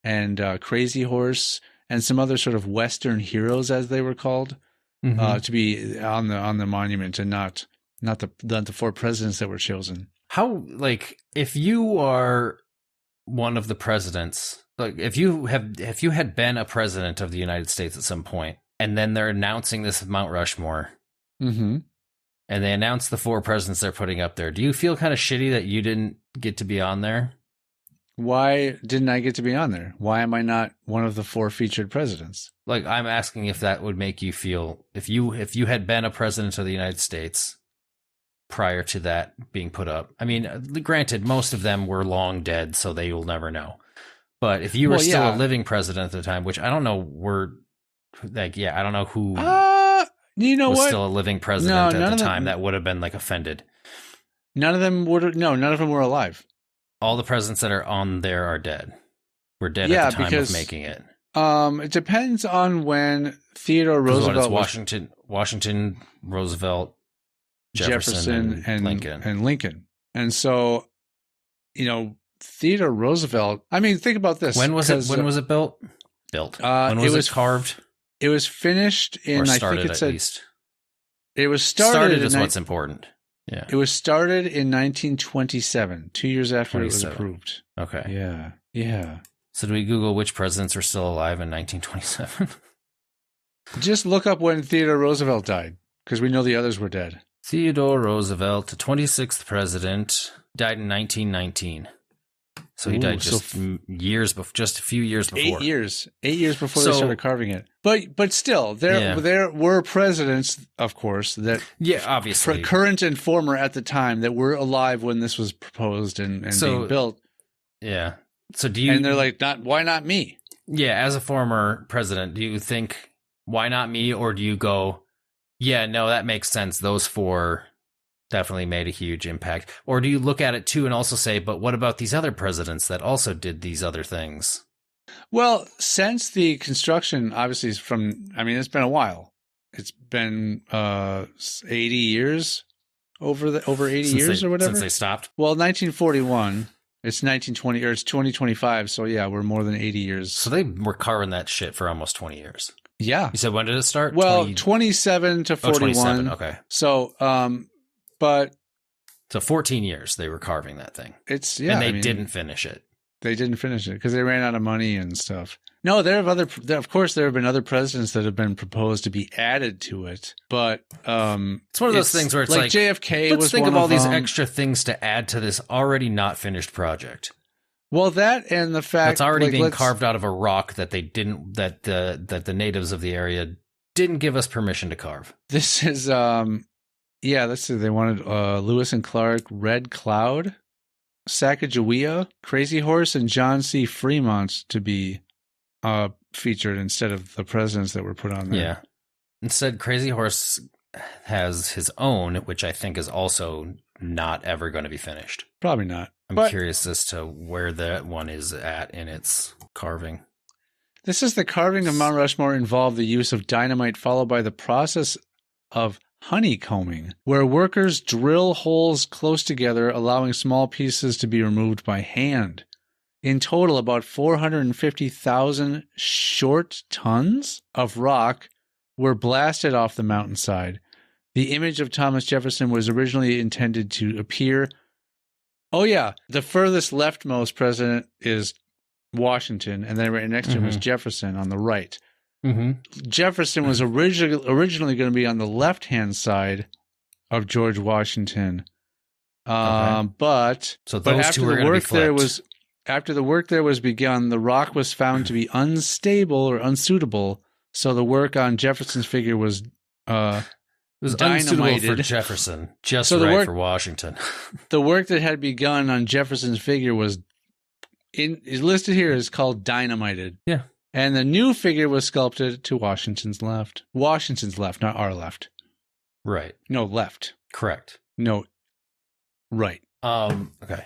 and Crazy Horse and some other sort of Western heroes, as they were called, to be on the monument, and not the 4 presidents that were chosen. How, like, if you are one of the presidents, like if you had been a president of the United States at some point, and then they're announcing this Mount Rushmore, mm-hmm. and they announce the 4 presidents they're putting up there, do you feel kind of shitty that you didn't get to be on there? Why didn't I get to be on there? Why am I not one of the 4 featured presidents? Like, I'm asking if that would make you feel, if you had been a president of the United States prior to that being put up. I mean, granted, most of them were long dead, so they will never know. But if you were still a living president at the time, which I don't know, I don't know who was still a living president at the time that would have been like offended. None of them were alive. All the presidents that are on there are dead. Were dead at the time of making it. It depends on when Theodore Roosevelt Washington, Roosevelt, Jefferson and Lincoln. And so, Theodore Roosevelt, I mean, think about this. When was it built? When was it carved? It was finished in, or started, at least. It was started is what's important. Yeah. It was started in 1927, 2 years after it was approved. Okay. Yeah. Yeah. So do we Google which presidents are still alive in 1927? Just look up when Theodore Roosevelt died, because we know the others were dead. Theodore Roosevelt, the 26th president, died in 1919. So he died just a few years before. 8 years. 8 years before they started carving it. But still, there were presidents, of course, that obviously current and former at the time that were alive when this was proposed and being built. Yeah. So do you? And they're like, why not me? Yeah, as a former president, do you think why not me, or do you go, yeah, no, that makes sense. Those 4 definitely made a huge impact. Or do you look at it too and also say, but what about these other presidents that also did these other things? Well, since the construction, obviously, it's been a while. It's been 80 years, over 80 years or whatever. Since they stopped? Well, 1941. It's 1920, or it's 2025. So yeah, we're more than 80 years. So they were carving that shit for almost 20 years. Yeah. You said, when did it start? Well, 27 to 41. 27, okay. So, So 14 years they were carving that thing. And they didn't finish it. They didn't finish it because they ran out of money and stuff. No, of course, there have been other presidents that have been proposed to be added to it, but it's one of those things where it's like JFK let's was think one of all these them. Extra things to add to this already not finished project. Well, that and the fact that's already being carved out of a rock that they didn't, that the natives of the area didn't give us permission to carve. This is let's see, they wanted Lewis and Clark, Red Cloud, Sacagawea, Crazy Horse, and John C. Fremont to be featured instead of the presidents that were put on there. Yeah. Instead, Crazy Horse has his own, which I think is also not ever going to be finished. Probably not. I'm curious as to where that one is at in its carving. This is the carving of Mount Rushmore involved the use of dynamite followed by the process of honeycombing, where workers drill holes close together, allowing small pieces to be removed by hand. In total, about 450,000 short tons of rock were blasted off the mountainside. The image of Thomas Jefferson was originally intended to appear. Oh, yeah. The furthest leftmost president is Washington, and then right next to him is Jefferson on the right. Jefferson was originally going to be on the left-hand side of George Washington. But after the work there was begun, the rock was found to be unstable or unsuitable, so the work on Jefferson's figure was unsuitable for Jefferson, just so right for Washington. The work that had begun on Jefferson's figure is listed here is called dynamited. Yeah. And the new figure was sculpted to Washington's left. Washington's left, not our left. Right. No, left. Correct. No, right. Okay.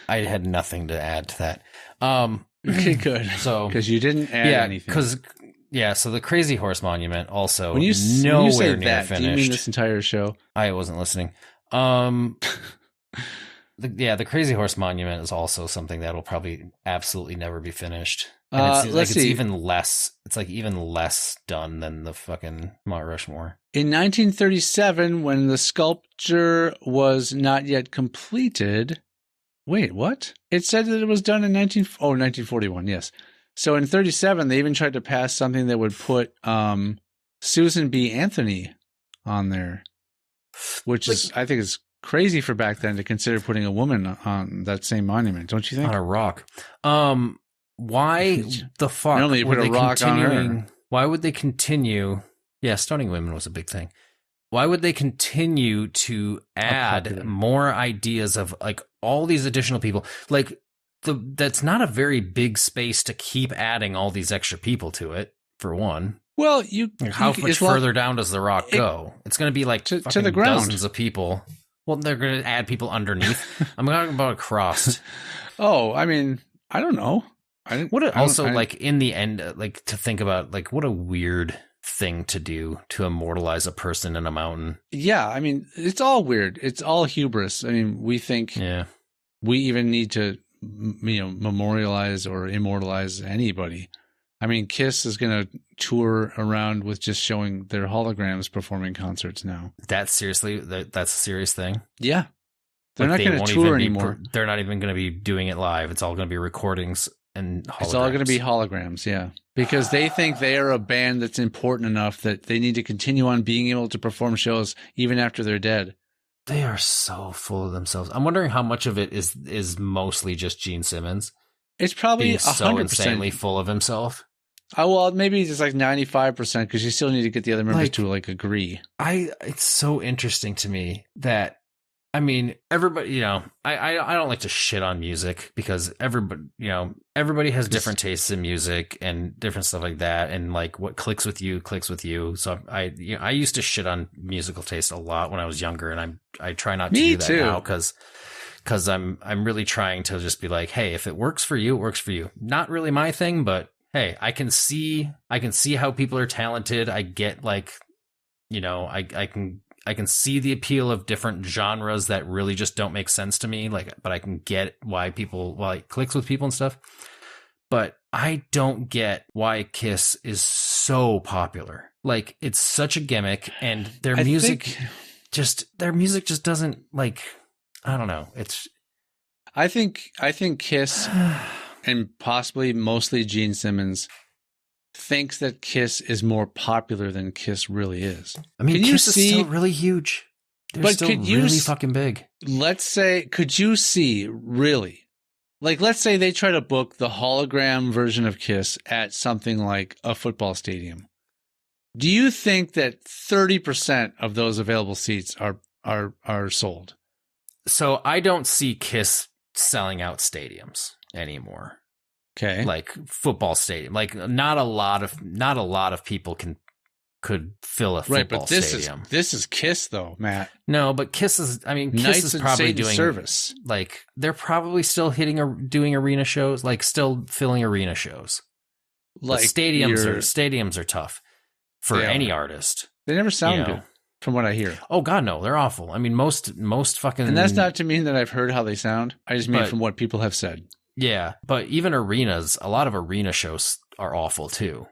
I had nothing to add to that. Okay, good. So because you didn't add anything. So the Crazy Horse Monument also when you say near that, finished. Do you mean this entire show? I wasn't listening. The Crazy Horse Monument is also something that will probably absolutely never be finished. And it's even less. It's like even less done than the fucking Mount Rushmore. In 1937, when the sculpture was not yet completed. Wait, what? It said that it was done in 1941. Yes. So in 37, they even tried to pass something that would put Susan B. Anthony on there, which I think is crazy for back then to consider putting a woman on that same monument. Don't you think? On a rock. Why the fuck? Not only you put a rock on her. Why would they continue? Yeah, stoning women was a big thing. Why would they continue to add more ideas of like all these additional people? Like that's not a very big space to keep adding all these extra people to it. For one, well, how much further down does the rock go? It's going to be like to the ground. Dozens of people. Well, they're going to add people underneath. I'm talking about across. Oh, I mean, I don't know. Like in the end, like to think about, like what a weird thing to do to immortalize a person in a mountain. Yeah, I mean, it's all weird. It's all hubris. I mean, we think we even need to, memorialize or immortalize anybody. I mean, Kiss is going to tour around with just showing their holograms performing concerts now. That's a serious thing. Yeah. They're not going to tour anymore. They're not even going to be doing it live. It's all going to be recordings and holograms. It's all going to be holograms, yeah. Because they think they are a band that's important enough that they need to continue on being able to perform shows even after they're dead. They are so full of themselves. I'm wondering how much of it is mostly just Gene Simmons. It's probably being 100%. So insanely full of himself. Oh, well, maybe it's like 95% because you still need to get the other members to agree. It's so interesting to me that, I mean, everybody, I don't like to shit on music because everybody has different tastes in music and different stuff like that. And like what clicks with you. So I used to shit on musical taste a lot when I was younger, and I try not to do that now because I'm really trying to just be like, hey, if it works for you, it works for you. Not really my thing, but hey, I can see how people are talented. I get I can see the appeal of different genres that really just don't make sense to me. But I can get why it clicks with people and stuff. But I don't get why Kiss is so popular. Like, it's such a gimmick, and their music just doesn't I don't know. I think Kiss and possibly mostly Gene Simmons thinks that Kiss is more popular than Kiss really is. I mean, Kiss is still really huge. They're still really fucking big. Let's say, could you see really? Like, let's say they try to book the hologram version of Kiss at something like a football stadium. Do you think that 30% of those available seats are sold? So I don't see Kiss selling out stadiums anymore. Okay. Like football stadium. Like not a lot of people could fill a football stadium. This is Kiss though, Matt. No, but Kiss is probably doing service. Like they're probably still doing arena shows, like still filling arena shows. Like stadiums are tough for any artist. They never sound good. From what I hear. Oh God, no, they're awful. I mean, most fucking. And that's not to mean that I've heard how they sound. I just mean from what people have said. Yeah, but even arenas, a lot of arena shows are awful too.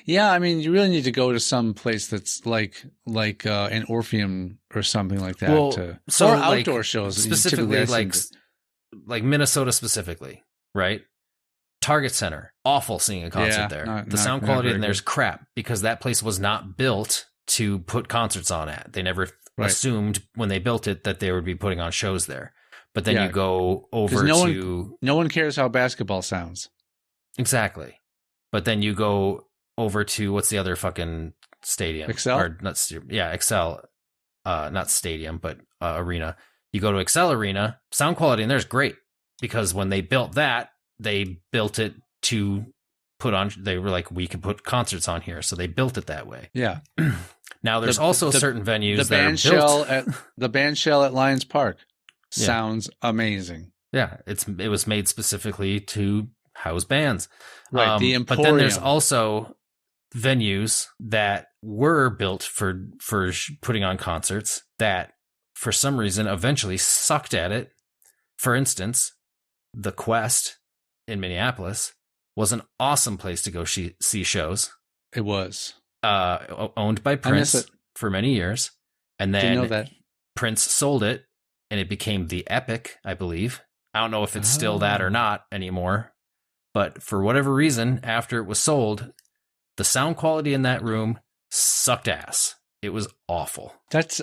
Yeah, I mean, you really need to go to some place that's like an Orpheum or something like that. Well, or outdoor shows. Specifically, like Minnesota specifically, right? Target Center, awful seeing a concert there. The sound quality in there's crap because that place was not built to put concerts on at. They never assumed when they built it that they would be putting on shows there. But then you go over no one cares how basketball sounds. Exactly. But then you go over to what's the other fucking stadium? Excel? Or Excel. Not stadium, but arena. You go to Excel Arena, sound quality in there's great because when they built that, they built it to put on. They were like, we can put concerts on here, so they built it that way. Yeah. Now there's also certain venues the that band are shell built. the band shell at Lions Park sounds amazing. Yeah, it was made specifically to house bands. Right. The Emporium. But then there's also venues that were built for putting on concerts that for some reason eventually sucked at it. For instance, the Quest in Minneapolis was an awesome place to go see shows. It was owned by Prince for many years, and then didn't know that. Prince sold it, and it became the Epic, I believe. I don't know if it's still that or not anymore, but for whatever reason, after it was sold, the sound quality in that room sucked ass. It was awful.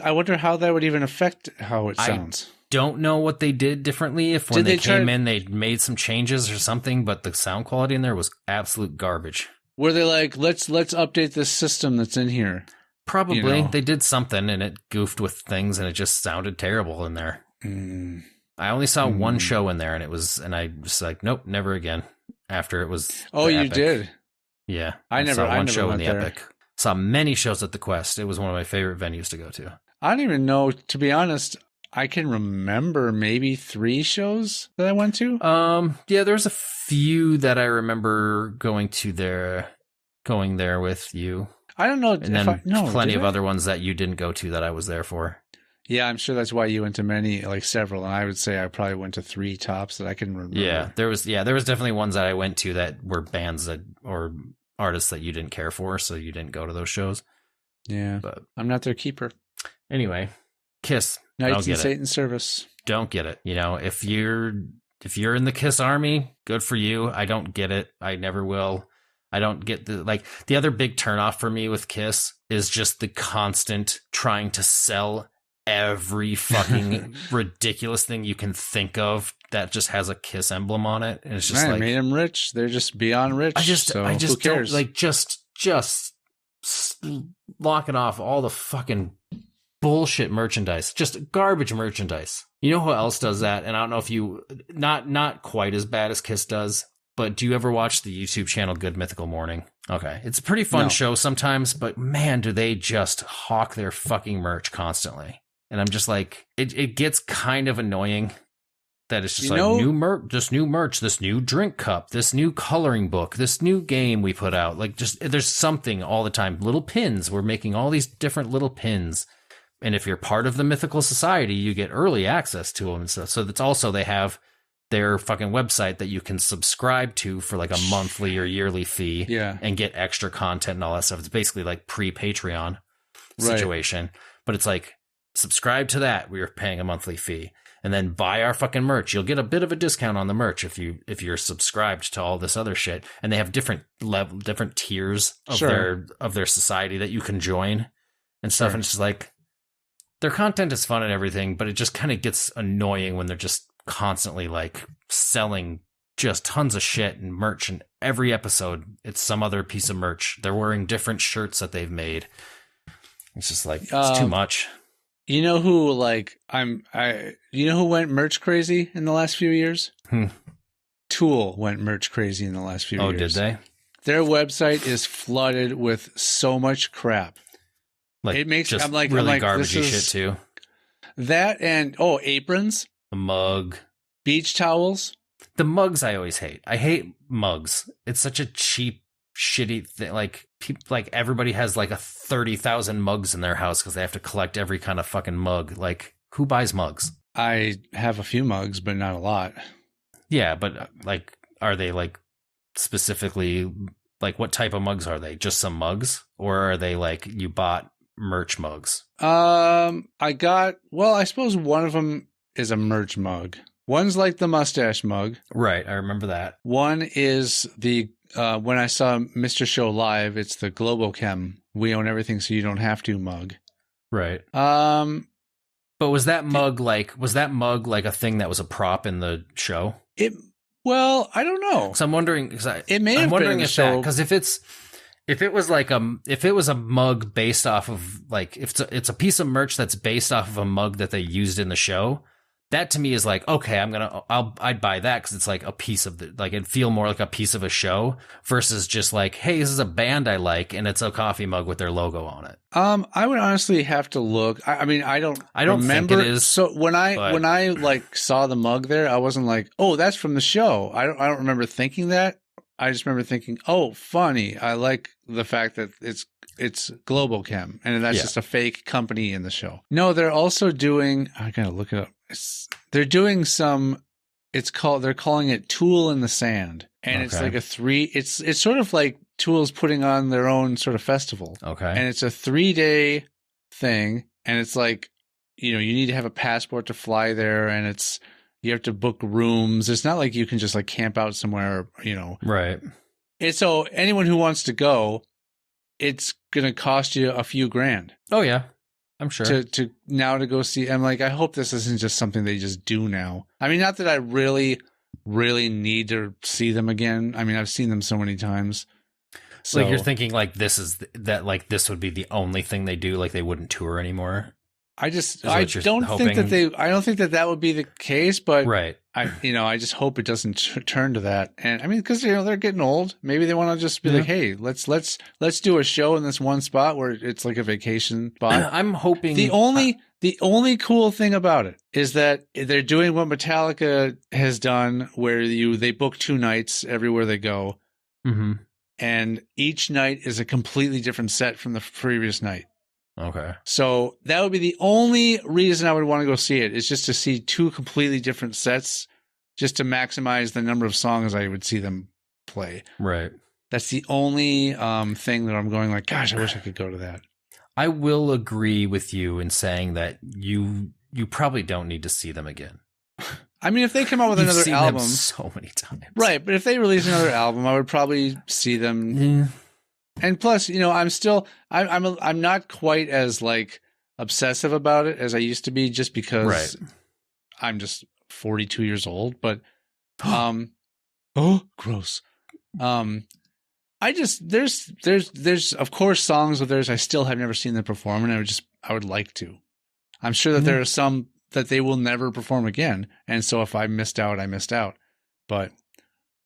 I wonder how that would even affect how it sounds. Don't know what they did differently. If when they came in, they made some changes or something, but the sound quality in there was absolute garbage. Were they like, let's update this system that's in here? Probably. They did something and it goofed with things and it just sounded terrible in there. I only saw one show in there and I was like, nope, never again. After it was you Epic. did? Yeah. I never saw one show went in the there. Epic. Saw many shows at the Quest. It was one of my favorite venues to go to. I don't even know, to be honest. I can remember maybe 3 shows that I went to. Yeah, there's a few that I remember going there with you. I don't know. And then plenty of other ones that you didn't go to that I was there for. Yeah, I'm sure that's why you went to many, like several. And I would say I probably went to 3 tops that I can remember. Yeah, there was definitely ones that I went to that were bands or artists that you didn't care for, so you didn't go to those shows. Yeah, but I'm not their keeper. Anyway, Kiss. Knights in Satan's service. Don't get it. If you're in the Kiss army, good for you. I don't get it. I never will. I don't get the other big turnoff for me with Kiss is just the constant trying to sell every fucking ridiculous thing you can think of that just has a Kiss emblem on it. And it's just made them rich. They're just beyond rich. I just who cares? Don't just locking off all the fucking bullshit merchandise, just garbage merchandise. You know who else does that? And I don't know if you not quite as bad as Kiss does, but do you ever watch the YouTube channel Good Mythical Morning? Okay, it's a pretty fun show sometimes, but man, do they just hawk their fucking merch constantly. And I'm just like, it gets kind of annoying that it's just new merch, this new drink cup, this new coloring book, this new game we put out. Like, just there's something all the time. Little pins. We're making all these different little pins. And if you're part of the Mythical Society, you get early access to them and stuff. So that's also, they have their fucking website that you can subscribe to for like a monthly or yearly fee and get extra content and all that stuff. It's basically like pre-Patreon situation. But it's like, subscribe to that. We're paying a monthly fee. And then buy our fucking merch. You'll get a bit of a discount on the merch if you're subscribed to all this other shit. And they have different tiers of their society that you can join and stuff. And it's just like, their content is fun and everything, but it just kind of gets annoying when they're just constantly like selling just tons of shit and merch, and every episode it's some other piece of merch. They're wearing different shirts that they've made. It's just like, it's too much. You know who you know who went merch crazy in the last few years? Tool went merch crazy in the last few years. Oh, did they? Their website is flooded with so much crap. Like, it makes just I'm like garbagey shit too. That and aprons, a mug, beach towels. The mugs I always hate. I hate mugs. It's such a cheap, shitty thing. Like everybody has like 30,000 mugs in their house because they have to collect every kind of fucking mug. Like, who buys mugs? I have a few mugs, but not a lot. Yeah, but like, are they like specifically Like, what type of mugs are they? Just some mugs? Or are they like you bought merch mugs? I suppose one of them is a merch mug. One's like the mustache mug. Right. I remember that. One is the, when I saw Mr. Show live, it's the Global Chem. We own everything so you don't have to mug. Right. But was that mug like a thing that was a prop in the show? Well, I don't know. So I'm wondering, it may have been in the show. Because if it was a mug based off of like, if it's a piece of merch that's based off of a mug that they used in the show, that to me is like, okay, I'd buy that because it's like a piece of it'd feel more like a piece of a show versus just like, hey, this is a band I like and it's a coffee mug with their logo on it. I would honestly have to look. I mean, I don't remember. Think it is. So when I like saw the mug there, I wasn't like, oh, that's from the show. I don't remember thinking that. I just remember thinking, oh, funny. I like the fact that it's Global Chem and that's just a fake company in the show. No, they're also doing, I gotta look it up. They're doing some, they're calling it Tool in the Sand. And it's like it's sort of like Tool's putting on their own sort of festival. Okay. And it's a 3-day thing. And it's like, you need to have a passport to fly there. And you have to book rooms. It's not like you can just like camp out somewhere, Right. And so anyone who wants to go, it's going to cost you a few grand. Oh, yeah. I'm sure. To go see. I'm like, I hope this isn't just something they just do now. I mean, not that I really, really need to see them again. I mean, I've seen them so many times. So like you're thinking like this would be the only thing they do. Like they wouldn't tour anymore. I don't think that would be the case, but right. I just hope it doesn't turn to that. And I mean, because they're getting old. Maybe they want to just be like, hey, let's do a show in this one spot where it's like a vacation spot. I'm hoping the only cool thing about it is that they're doing what Metallica has done, where they book 2 nights everywhere they go, and each night is a completely different set from the previous night. Okay. So that would be the only reason I would want to go see it, is just to see 2 completely different sets, just to maximize the number of songs I would see them play. Right. That's the only thing that I'm going like, gosh, I wish I could go to that. I will agree with you in saying that you probably don't need to see them again. I mean, if they come out with another album, so many times, right? But if they release another album, I would probably see them. Yeah. And plus, I'm not quite as like obsessive about it as I used to be, just because I'm just 42 years old. But, gross. There's of course songs of theirs I still have never seen them perform, and I would like to. I'm sure that there are some that they will never perform again, and so if I missed out, I missed out. But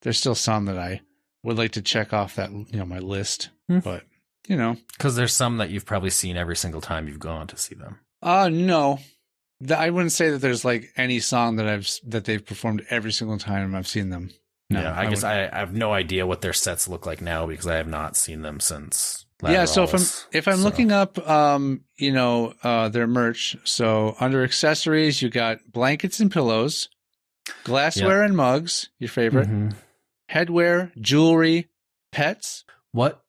there's still some that I would like to check off that, my list. But, because there's some that you've probably seen every single time you've gone to see them. No, I wouldn't say that there's like any song that they've performed every single time I've seen them. No, yeah, I guess I have no idea what their sets look like now because I have not seen them since. So if I'm looking up, their merch. So under accessories, you got blankets and pillows, glassware and mugs, your favorite, headwear, jewelry, pets. What?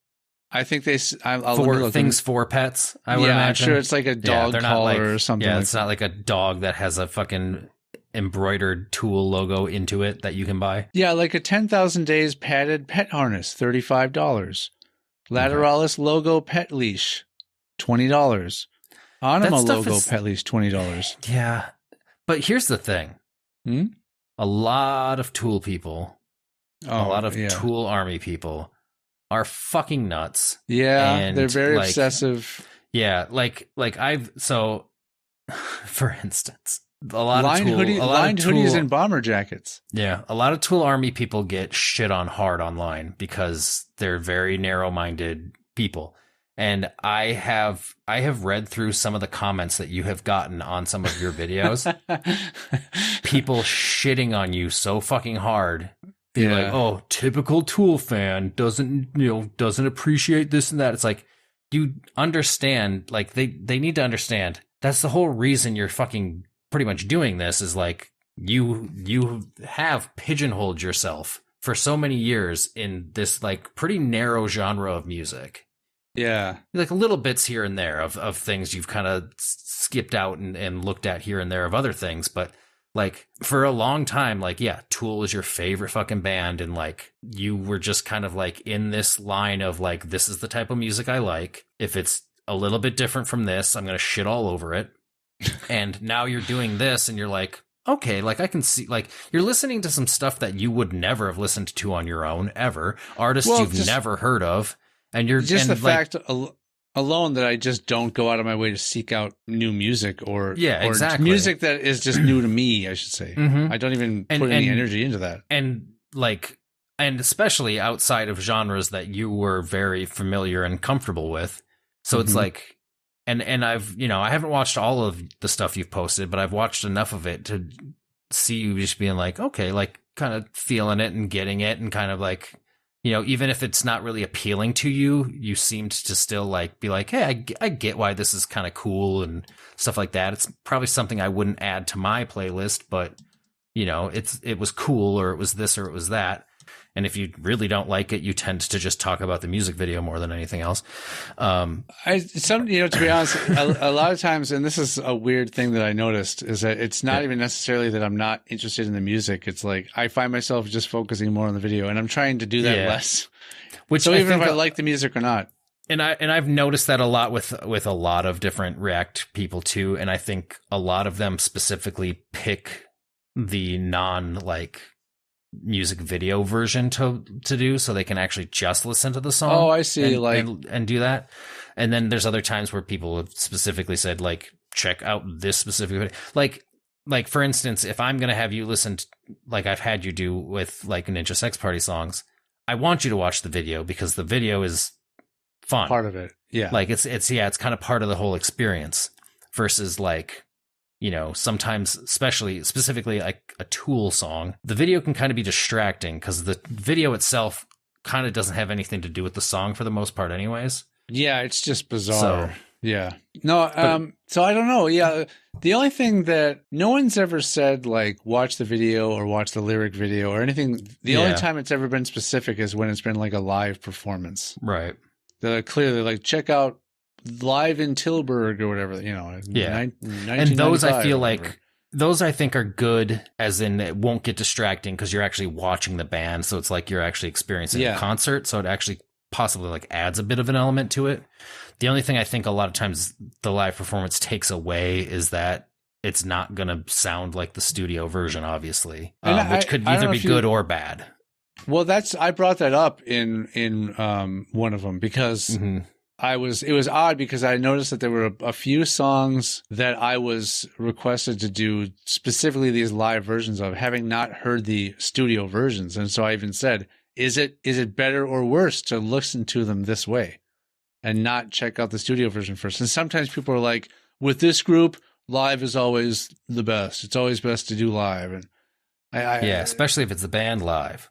I think I'll things for pets. I would imagine. I'm sure it's like a dog collar or something. Yeah, it's not like a dog that has a fucking embroidered Tool logo into it that you can buy. Yeah, like a 10,000 days padded pet harness, $35. Lateralis logo pet leash, $20. Anima logo pet leash, $20. Yeah, but here's the thing: a lot of Tool people, a lot of Tool Army people are fucking nuts. Yeah, and they're very obsessive. Yeah, for instance, a lot lined of Tool, lined hoodies and bomber jackets. Yeah, a lot of Tool Army people get shit on hard online because they're very narrow-minded people. And I have read through some of the comments that you have gotten on some of your videos. People shitting on you so fucking hard. Being like, oh, typical Tool fan doesn't appreciate this and that. It's like, you understand, like they need to understand. That's the whole reason you're fucking pretty much doing this, is like you have pigeonholed yourself for so many years in this like pretty narrow genre of music. Yeah. Like little bits here and there of things you've kind of skipped out and looked at here and there of other things. But like for a long time, like, yeah, Tool is your favorite fucking band. And like you were just kind of like in this line of like, this is the type of music I like. If it's a little bit different from this, I'm going to shit all over it. And now you're doing this and you're like, okay, like I can see, like you're listening to some stuff that you would never have listened to on your own ever. Artists you've never heard of. And you're just the fact alone that I just don't go out of my way to seek out new music or exactly music that is just new to me, I should say. Mm-hmm. I don't even put any energy into that. And like, and especially outside of genres that you were very familiar and comfortable with. So it's like, and I've, I haven't watched all of the stuff you've posted, but I've watched enough of it to see you just being like, okay, like kind of feeling it and getting it and kind of like, even if it's not really appealing to you, you seemed to still like be like, hey, I get why this is kind of cool and stuff like that. It's probably something I wouldn't add to my playlist, but it was cool, or it was this, or it was that. And if you really don't like it, you tend to just talk about the music video more than anything else. To be honest, a lot of times, and this is a weird thing that I noticed, is that it's not even necessarily that I'm not interested in the music. It's like I find myself just focusing more on the video, and I'm trying to do that less. So even if I like the music or not. And I've noticed that a lot with a lot of different React people too, and I think a lot of them specifically pick the music video version to do, so they can actually just listen to the song. Oh, I see. And do that. And then there's other times where people have specifically said, like, check out this specific video. Like for instance, if I'm gonna have you listen to, like I've had you do with like Ninja Sex Party songs, I want you to watch the video because the video is fun. Part of it. Yeah. Like it's kind of part of the whole experience versus like, sometimes, specifically like a Tool song, the video can kind of be distracting because the video itself kind of doesn't have anything to do with the song for the most part anyways. Yeah, it's just bizarre. So, yeah. No, so I don't know. Yeah, the only thing that no one's ever said, like, watch the video or watch the lyric video or anything, the only time it's ever been specific is when it's been like a live performance. Right. They're clearly like, check out Live in Tilburg or whatever, and those I feel like those I think are good, as in it won't get distracting because you're actually watching the band, so it's like you're actually experiencing a concert, so it actually possibly like adds a bit of an element to it. The only thing I think a lot of times the live performance takes away is that it's not going to sound like the studio version, obviously, which could either be good or bad. Well, I brought that up in one of them because it was odd because I noticed that there were a few songs that I was requested to do specifically these live versions of, having not heard the studio versions. And so I even said, is it better or worse to listen to them this way and not check out the studio version first? And sometimes people are like, with this group, live is always the best. It's always best to do live. And especially if it's the band live.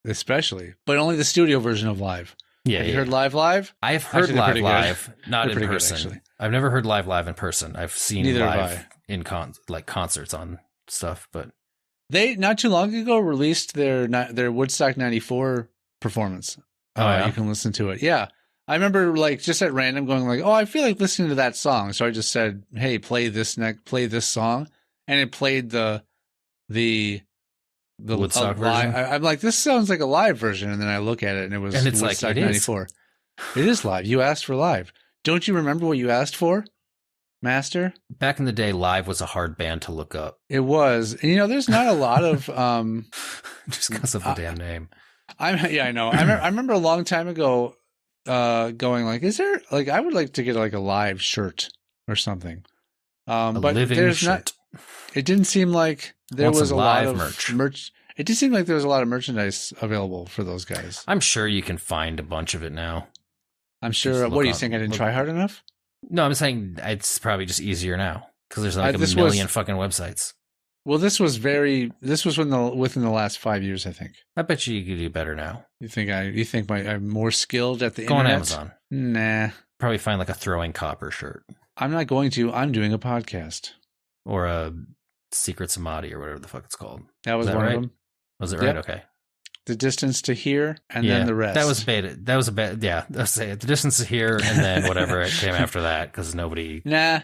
Especially, but only the studio version of live. Yeah, have you heard live? I've heard live, not in person. Good, I've never heard live in person. I've seen live in concerts on stuff, but they not too long ago released their Woodstock '94 performance. You can listen to it. Yeah, I remember like just at random going like, oh, I feel like listening to that song, so I just said, hey, play this song, and it played the Woodstock version. I'm like, this sounds like a live version, and then I look at it, and it was Woodstock '94. It is live. You asked for live. Don't you remember what you asked for, Master? Back in the day, live was a hard band to look up. It was. And, there's not a lot of just because of the damn name. I know. I remember a long time ago going like, is there like I would like to get like a live shirt or something. But there's shirt. Not. It didn't seem like there was a lot of merch. It did seem like there was a lot of merchandise available for those guys. I'm sure you can find a bunch of it now. I'm sure. What do you think? I didn't try hard enough? No, I'm saying it's probably just easier now because there's like a million fucking websites. Well, this was within the last 5 years, I think. I bet you could do better now. You think I'm more skilled at the internet? Go on Amazon. Nah. Probably find like a Throwing Copper shirt. I'm not going to. I'm doing a podcast. Or a Secret Samadhi or whatever the fuck it's called. That was one right? of them. Was it right? Okay. The Distance to Here, and then the rest. That was beta. That was a bad. Yeah, let's say The Distance to Here, and then whatever it came after that, because nobody. Nah.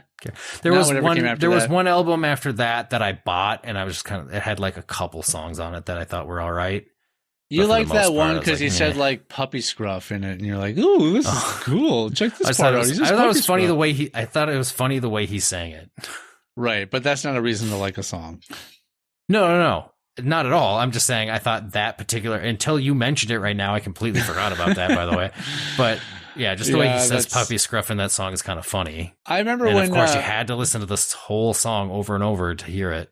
There was one. There was one album after that I bought, and I was just kind of. It had like a couple songs on it that I thought were all right. You liked that one because he said like puppy scruff in it, and you're like, "Ooh, this is cool. Check this part out." I thought it was funny the way he. I thought it was funny the way he sang it. Right, but that's not a reason to like a song. No. Not at all. I'm just saying I thought that particular, until you mentioned it right now, I completely forgot about that, by the way. But yeah, just the way he says puppy scruff in that song is kind of funny. I remember and of course you had to listen to this whole song over and over to hear it.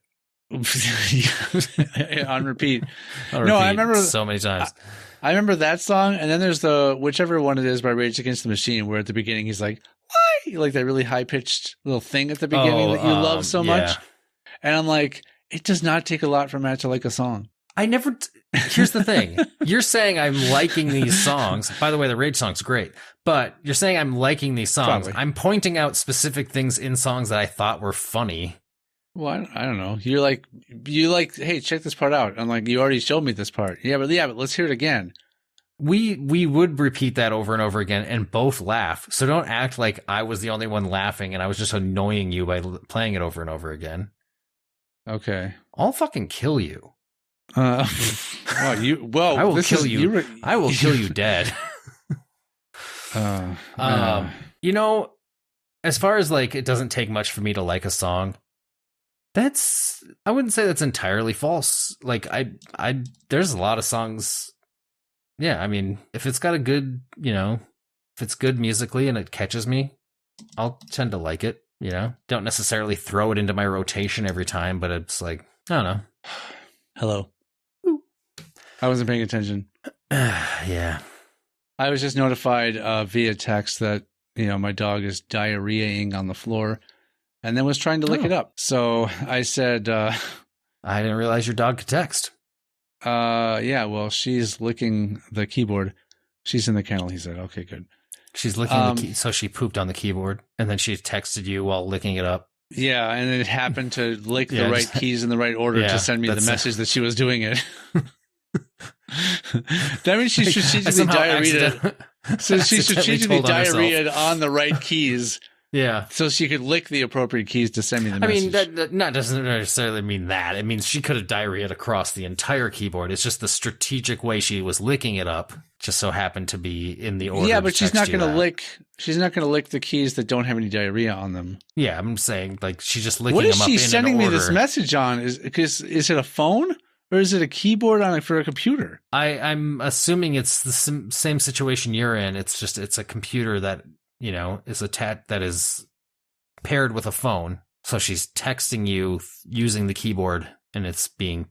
on repeat. No, I remember so many times. I remember that song, and then there's the whichever one it is by Rage Against the Machine, where at the beginning he's like, "Why?" Like that really high pitched little thing at the beginning that you love so much. And I'm like, it does not take a lot for Matt to like a song. Here's the thing. You're saying I'm liking these songs. By the way, the Rage song's great. But you're saying I'm liking these songs. Probably. I'm pointing out specific things in songs that I thought were funny. Well, I don't know. You like, hey, check this part out. I'm like, you already showed me this part. Yeah, but let's hear it again. We would repeat that over and over again and both laugh. So don't act like I was the only one laughing and I was just annoying you by playing it over and over again. Okay. I'll fucking kill you. I will kill you. I will kill you dead. You know, as far as like, it doesn't take much for me to like a song. I wouldn't say that's entirely false. Like there's a lot of songs. Yeah. I mean, if it's got a good, if it's good musically and it catches me, I'll tend to like it. Don't necessarily throw it into my rotation every time, but it's like, I don't know. Hello. Ooh. I wasn't paying attention. Yeah. I was just notified via text that, my dog is diarrheaing on the floor and then was trying to lick it up. So I said, I didn't realize your dog could text. Yeah, well, she's licking the keyboard. She's in the kennel, he said. Okay, good. She's licking the key, so she pooped on the keyboard, and then she texted you while licking it up. Yeah, and it happened to lick the right keys in the right order to send me the message that she was doing it. That means she strategically diarrheaed. So she strategically diarrheaed on the right keys. Yeah. So she could lick the appropriate keys to send me the message. I mean, that doesn't necessarily mean that. It means she could have diarrheaed across the entire keyboard. It's just the strategic way she was licking it up just so happened to be in the order. Yeah, but she's not going to lick the keys that don't have any diarrhea on them. Yeah, I'm saying like she's just licking them up in an order. What is she sending me this message on? Is it a phone or is it a keyboard for a computer? I'm assuming it's the same situation you're in. It's a computer that is that is paired with a phone. So she's texting you using the keyboard, and it's being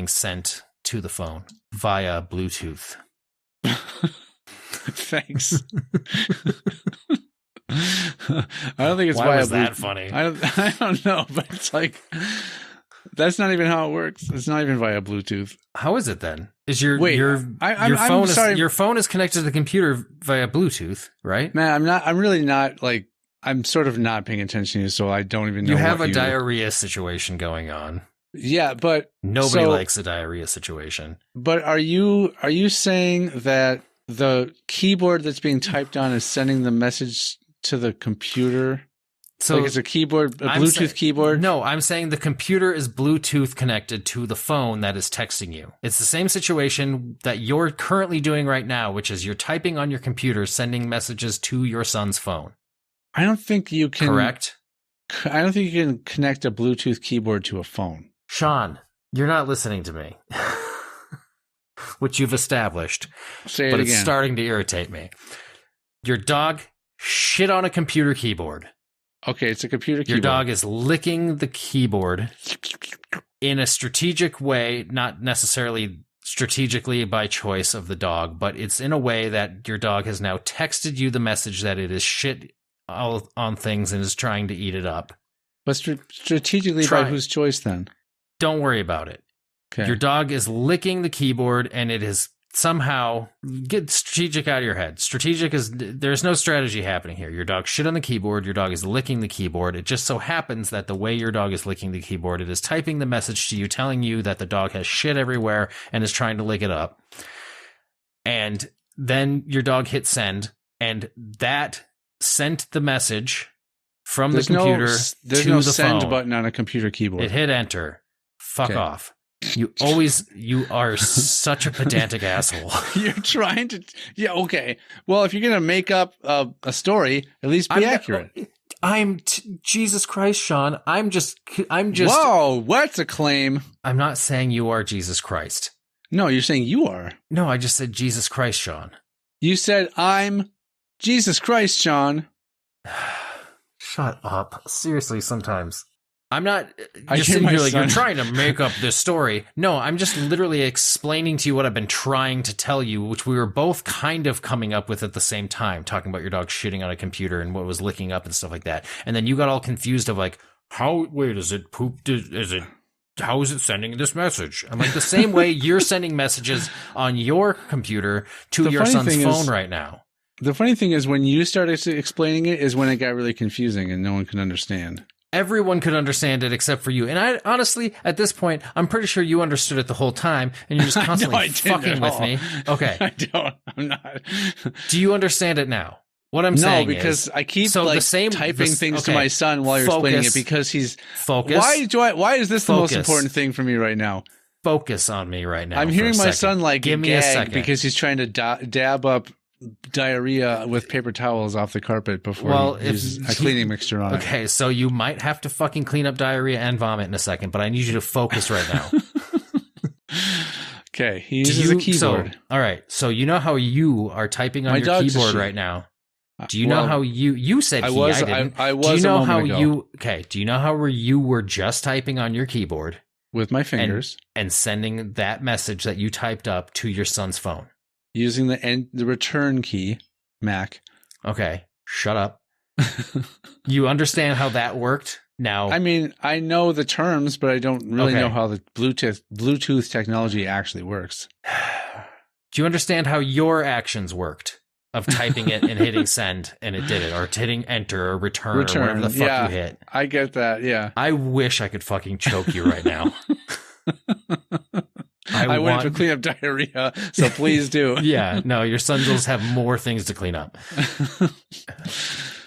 sent to the phone via Bluetooth. Thanks. I don't think it's Why was that funny? I don't know, but it's like that's not even how it works. It's not even via Bluetooth. How is it then? Is your phone is connected to the computer via Bluetooth, right? Man, I'm really not like I'm sort of not paying attention to you, so I don't even know. You have a diarrhea situation going on. Yeah, but nobody likes a diarrhea situation. But are you saying that the keyboard that's being typed on is sending the message to the computer? So it's a keyboard, a Bluetooth keyboard? No, I'm saying the computer is Bluetooth connected to the phone that is texting you. It's the same situation that you're currently doing right now, which is you're typing on your computer, sending messages to your son's phone. I don't think you can. Correct? I don't think you can connect a Bluetooth keyboard to a phone. Sean, you're not listening to me. Which you've established. Say it but again. It's starting to irritate me. Your dog shit on a computer keyboard. Okay, it's a computer keyboard. Your dog is licking the keyboard in a strategic way, not necessarily strategically by choice of the dog, but it's in a way that your dog has now texted you the message that it is shit all on things and is trying to eat it up. But strategically by whose choice then? Don't worry about it. Okay. Your dog is licking the keyboard and it is somehow get strategic out of your head. Strategic is, there's no strategy happening here. Your dog shit on the keyboard. Your dog is licking the keyboard. It just so happens that the way your dog is licking the keyboard, it is typing the message to you, telling you that the dog has shit everywhere and is trying to lick it up. And then your dog hit send, and that sent the message from the computer to the phone. There's no send button on a computer keyboard. It hit enter. Fuck off. You are such a pedantic asshole. You're trying to, yeah, okay. Well, if you're going to make up a story, at least be accurate. Jesus Christ, Sean. I'm just. Whoa, what's a claim? I'm not saying you are Jesus Christ. No, you're saying you are. No, I just said Jesus Christ, Sean. You said I'm Jesus Christ, Sean. Shut up. Seriously, sometimes. I'm not. You're sitting here like you're trying to make up this story. No, I'm just literally explaining to you what I've been trying to tell you, which we were both kind of coming up with at the same time, talking about your dog shitting on a computer and what was licking up and stuff like that. And then you got all confused of like, is it poop? How is it sending this message? I'm like, the same way you're sending messages on your computer to your son's phone right now. The funny thing is, when you started explaining it is when it got really confusing and no one could understand. Everyone could understand it except for you. And I honestly, at this point, I'm pretty sure you understood it the whole time and you're just constantly fucking with me. Okay. I don't. I'm not. Do you understand it now? What I'm saying is... No, because I keep typing things to my son while you're explaining it because he's... Focus. Why is this the most important thing for me right now? Focus on me right now. I'm hearing my son give me a second because he's trying to dab up diarrhea with paper towels off the carpet before he uses a cleaning mixture on it. Okay, so you might have to fucking clean up diarrhea and vomit in a second, but I need you to focus right now. Okay, he uses a keyboard. All right, so you know how you are typing on your keyboard right now. Do you know how you said I didn't. I was do you know how ago. do you know how you were just typing on your keyboard with my fingers and sending that message that you typed up to your son's phone? Using the return key, Mac. Okay, shut up. You understand how that worked? Now, I mean, I know the terms, but I don't really know how the Bluetooth technology actually works. Do you understand how your actions worked of typing it and hitting send and it did it, or hitting enter or return or whatever the fuck you hit? I get that. Yeah. I wish I could fucking choke you right now. I want to clean up diarrhea, so please do. Yeah, no, your son will have more things to clean up.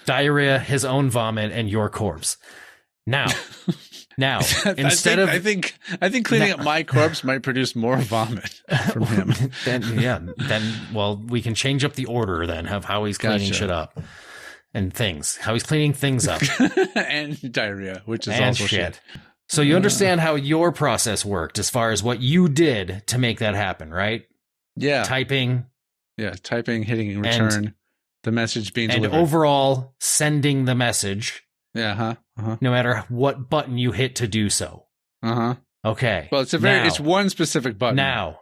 Diarrhea, his own vomit, and your corpse. Now, instead I think cleaning up my corpse might produce more vomit from him. Then we can change up the order then of how he's cleaning shit up and things. How he's cleaning things up. And diarrhea, which is also shit. So you understand how your process worked as far as what you did to make that happen, right? Yeah. Typing. Yeah, typing, hitting return, the message being delivered. And overall, sending the message. Yeah, no matter what button you hit to do so. Okay. Well, it's one specific button. Now,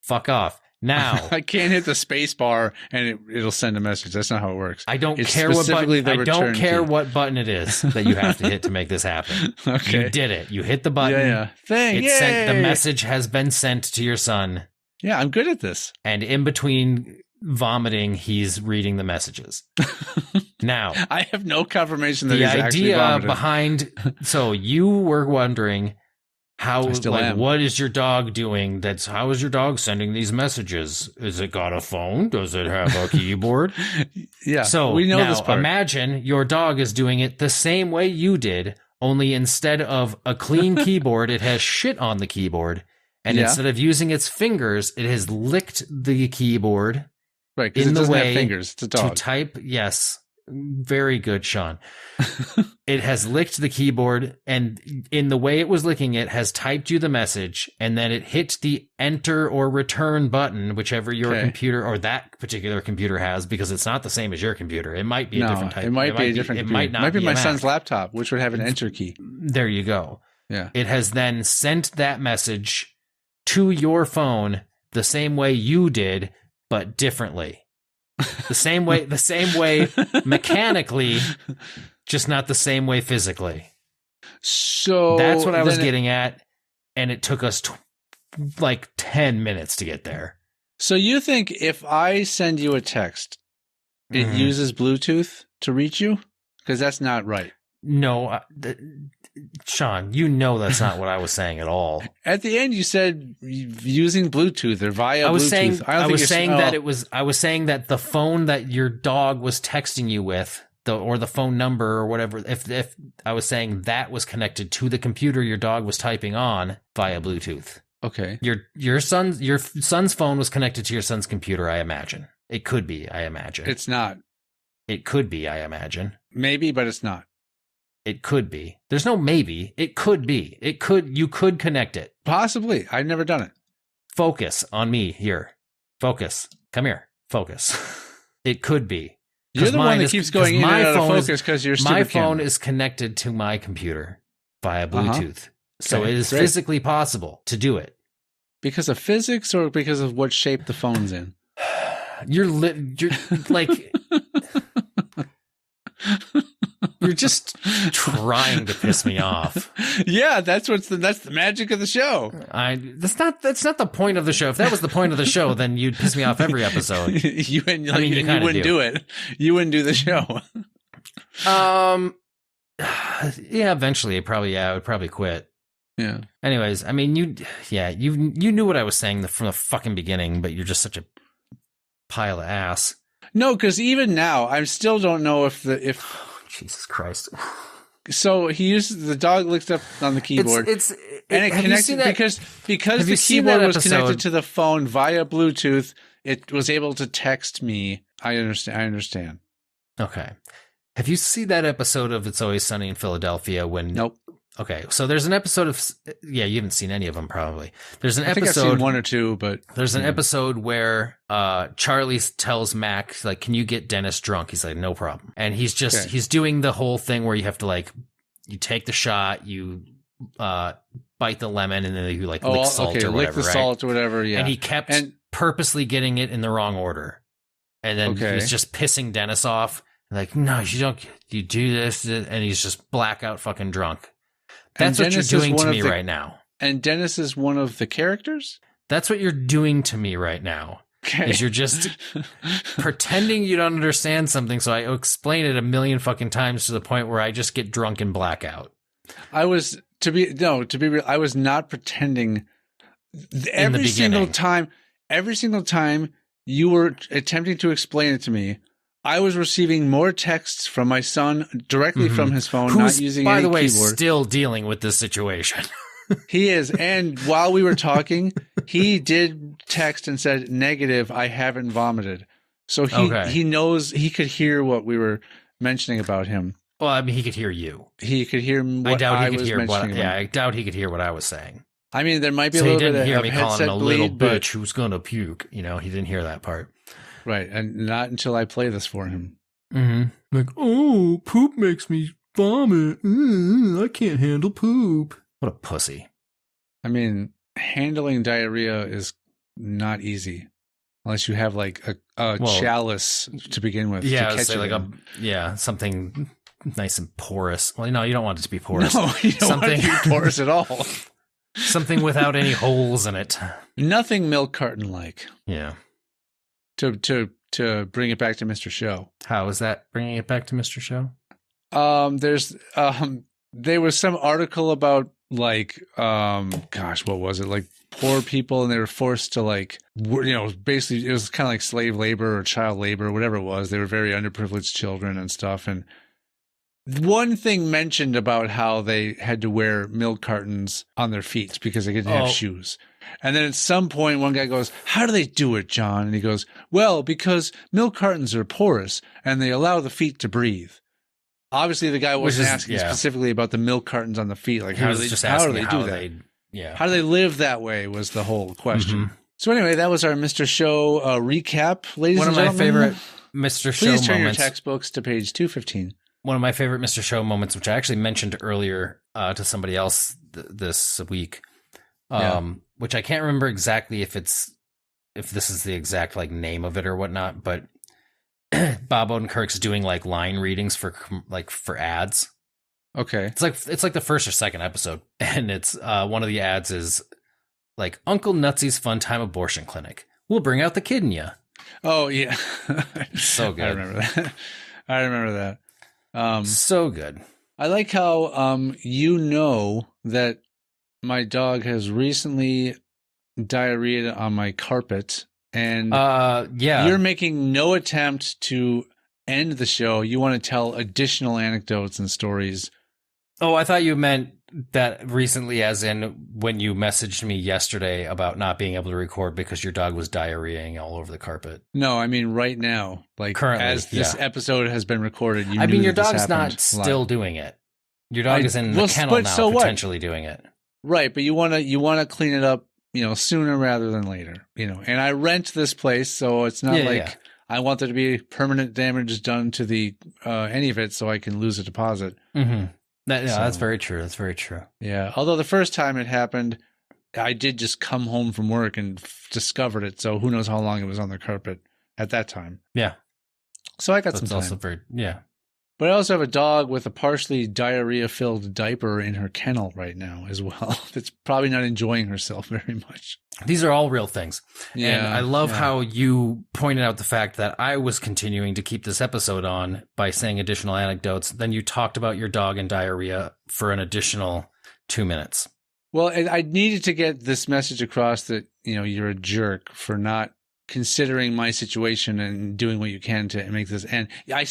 fuck off. Now. I can't hit the space bar and it'll send a message. That's not how it works. I don't care what button. I don't care what button it is that you have to hit to make this happen. Okay. You did it. You hit the button. Yeah. The message has been sent to your son. Yeah, I'm good at this. And in between vomiting, he's reading the messages. Now, I have no confirmation that he's actually vomiting. The idea behind, so you were wondering what is your dog doing? How is your dog sending these messages? Is it got a phone? Does it have a keyboard? Yeah. So we know this part. Imagine your dog is doing it the same way you did, only instead of a clean keyboard, it has shit on the keyboard. And instead of using its fingers, it has licked the keyboard. Right, because it doesn't have fingers. It's a dog. To type, yes. Very good, Sean. It has licked the keyboard, and in the way it was licking it, has typed you the message, and then it hit the enter or return button, whichever your computer or that particular computer has, because it's not the same as your computer. It might be a different type. It might be a different computer. It might be my son's laptop, which would have an enter key. There you go. Yeah. It has then sent that message to your phone the same way you did, but differently. The same way mechanically, just not the same way physically. So that's what I was getting at, and it took us like 10 minutes to get there. So you think if I send you a text, it uses Bluetooth to reach you? Because that's not right. No, Sean, you know that's not what I was saying at all. At the end, you said using Bluetooth or via Bluetooth. I was saying that the phone that your dog was texting you with, or the phone number or whatever, if I was saying that was connected to the computer your dog was typing on via Bluetooth. Okay. Your son's phone was connected to your son's computer, I imagine. It could be, I imagine. It's not. It could be, I imagine. Maybe, but it's not. It could be. There's no maybe. It could be. You could connect it. Possibly. I've never done it. Focus on me here. Focus. Come here. Focus. It could be. You're the one that keeps going in and out of focus because you're stupid. My phone is connected to my computer via Bluetooth. So Okay, it is great. physically possible to do it. Because of physics or because of what shape the phone's in? You're like... You're just trying to piss me off. Yeah, that's the magic of the show. That's not the point of the show. If that was the point of the show, then you'd piss me off every episode. You wouldn't do it. You wouldn't do the show. Yeah, eventually I would probably quit. Yeah. Anyways, I mean, you knew what I was saying from the fucking beginning, but you're just such a pile of ass. No, because even now, I still don't know if Jesus Christ. So the dog licked up on the keyboard. And it connected because the keyboard was connected to the phone via Bluetooth. It was able to text me. I understand. Okay. Have you seen that episode of It's Always Sunny in Philadelphia when... Nope. Okay, so there's an episode of... Yeah, you haven't seen any of them, probably. There's an episode... I think I've seen one or two, but... There's an episode where Charlie tells Mac, like, can you get Dennis drunk? He's like, no problem. And he's doing the whole thing where you have to, like, you take the shot, you bite the lemon, and then you, like, lick salt or whatever, lick the salt or whatever, yeah. And he kept purposely getting it in the wrong order. And then he was just pissing Dennis off. Like, no, you do this, and he's just blackout fucking drunk. That's what you're doing to me right now. And Dennis is one of the characters? That's what you're doing to me right now. Okay. Is you're just pretending you don't understand something, so I explain it a million fucking times to the point where I just get drunk and black out. I was, to be real, I was not pretending. Every single time you were attempting to explain it to me, I was receiving more texts from my son directly from his phone, not using any keyboard. By the way, still dealing with this situation. He is. And while we were talking, he did text and said, negative, I haven't vomited. So he knows, he could hear what we were mentioning about him. Well, I mean, he could hear you. He could hear what I was mentioning. I doubt he could hear what I was saying. I mean, there might be a little bit of headset bleed. He didn't hear me calling him a little bitch who's going to puke. You know, he didn't hear that part. Right, and not until I play this for him. Mm-hmm. Like, oh, poop makes me vomit. I can't handle poop. What a pussy. I mean, handling diarrhea is not easy. Unless you have, like, a chalice to begin with. Yeah, to catch something nice and porous. Well, no, you don't want it to be porous. No, you don't want it to be porous at all. Something without any holes in it. Nothing milk carton-like. Yeah. To bring it back to Mr. Show. How is that bringing it back to Mr. Show? There was some article about like, what was it? Like poor people, and they were forced to like, basically it was kind of like slave labor or child labor or whatever it was. They were very underprivileged children and stuff. And one thing mentioned about how they had to wear milk cartons on their feet because they didn't have shoes. And then at some point, one guy goes, how do they do it, John? And he goes, well, because milk cartons are porous and they allow the feet to breathe. Obviously, the guy wasn't asking specifically about the milk cartons on the feet. Like, how do they do that? How do they live that way was the whole question. Mm-hmm. So anyway, that was our Mr. Show recap, ladies and gentlemen. One of my favorite Mr. Show moments. Please turn your textbooks to page 215. One of my favorite Mr. Show moments, which I actually mentioned earlier to somebody else this week, which I can't remember exactly if this is the exact like name of it or whatnot, but Bob Odenkirk's doing like line readings for ads. Okay. It's like the first or second episode, and it's one of the ads is like Uncle Nutsy's Fun Time Abortion Clinic. we'll bring out the kid in you. Oh, yeah. So good. I remember that. So good. I like how you know that my dog has recently diarrheaed on my carpet, and you're making no attempt to end the show. You want to tell additional anecdotes and stories. Oh, I thought you meant that recently, as in when you messaged me yesterday about not being able to record because your dog was diarrheaing all over the carpet. No, I mean right now, like currently, as this episode has been recorded. Your dog's not still doing it. Your dog is in the kennel now, potentially doing it. Right, but you want to clean it up, sooner rather than later, And I rent this place, so it's not I want there to be permanent damage done to the any of it, so I can lose a deposit. Mm-hmm. That's very true. That's very true. Yeah, although the first time it happened, I did just come home from work and discovered it. So who knows how long it was on the carpet at that time. Yeah. So I got some time. Also But I also have a dog with a partially diarrhea-filled diaper in her kennel right now as well. That's probably not enjoying herself very much. These are all real things. Yeah, and I love how you pointed out the fact that I was continuing to keep this episode on by saying additional anecdotes. Then you talked about your dog and diarrhea for an additional 2 minutes. Well, I needed to get this message across that, you're a jerk for not considering my situation and doing what you can to make this end. I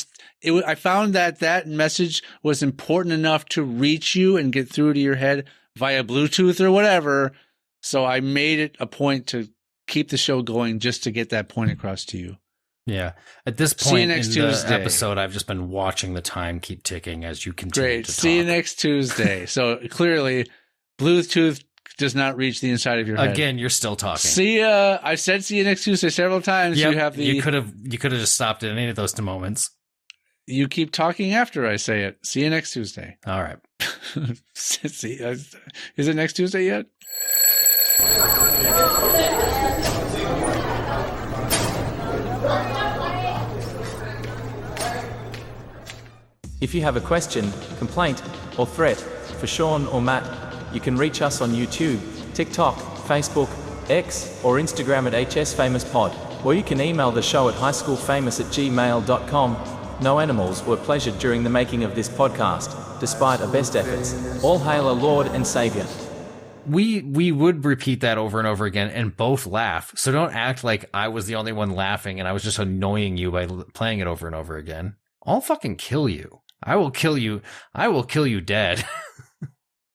found that message was important enough to reach you and get through to your head via Bluetooth or whatever. So I made it a point to keep the show going just to get that point across to you. Yeah. At this point in the episode, I've just been watching the time keep ticking as you continue to talk. See you next Tuesday. So clearly, Bluetooth does not reach the inside of your head. Again, you're still talking. See ya. I've said see you next Tuesday several times. Yep, you could have just stopped at any of those moments. You keep talking after I say it. See you next Tuesday. All right. See, is it next Tuesday yet? If you have a question, complaint, or threat for Sean or Matt, you can reach us on YouTube, TikTok, Facebook, X, or Instagram at hsfamouspod, or you can email the show at highschoolfamous@gmail.com. No animals were pleasured during the making of this podcast, despite our best efforts. All hail our Lord and Savior. We would repeat that over and over again and both laugh. So don't act like I was the only one laughing and I was just annoying you by playing it over and over again. I'll fucking kill you. I will kill you. I will kill you dead.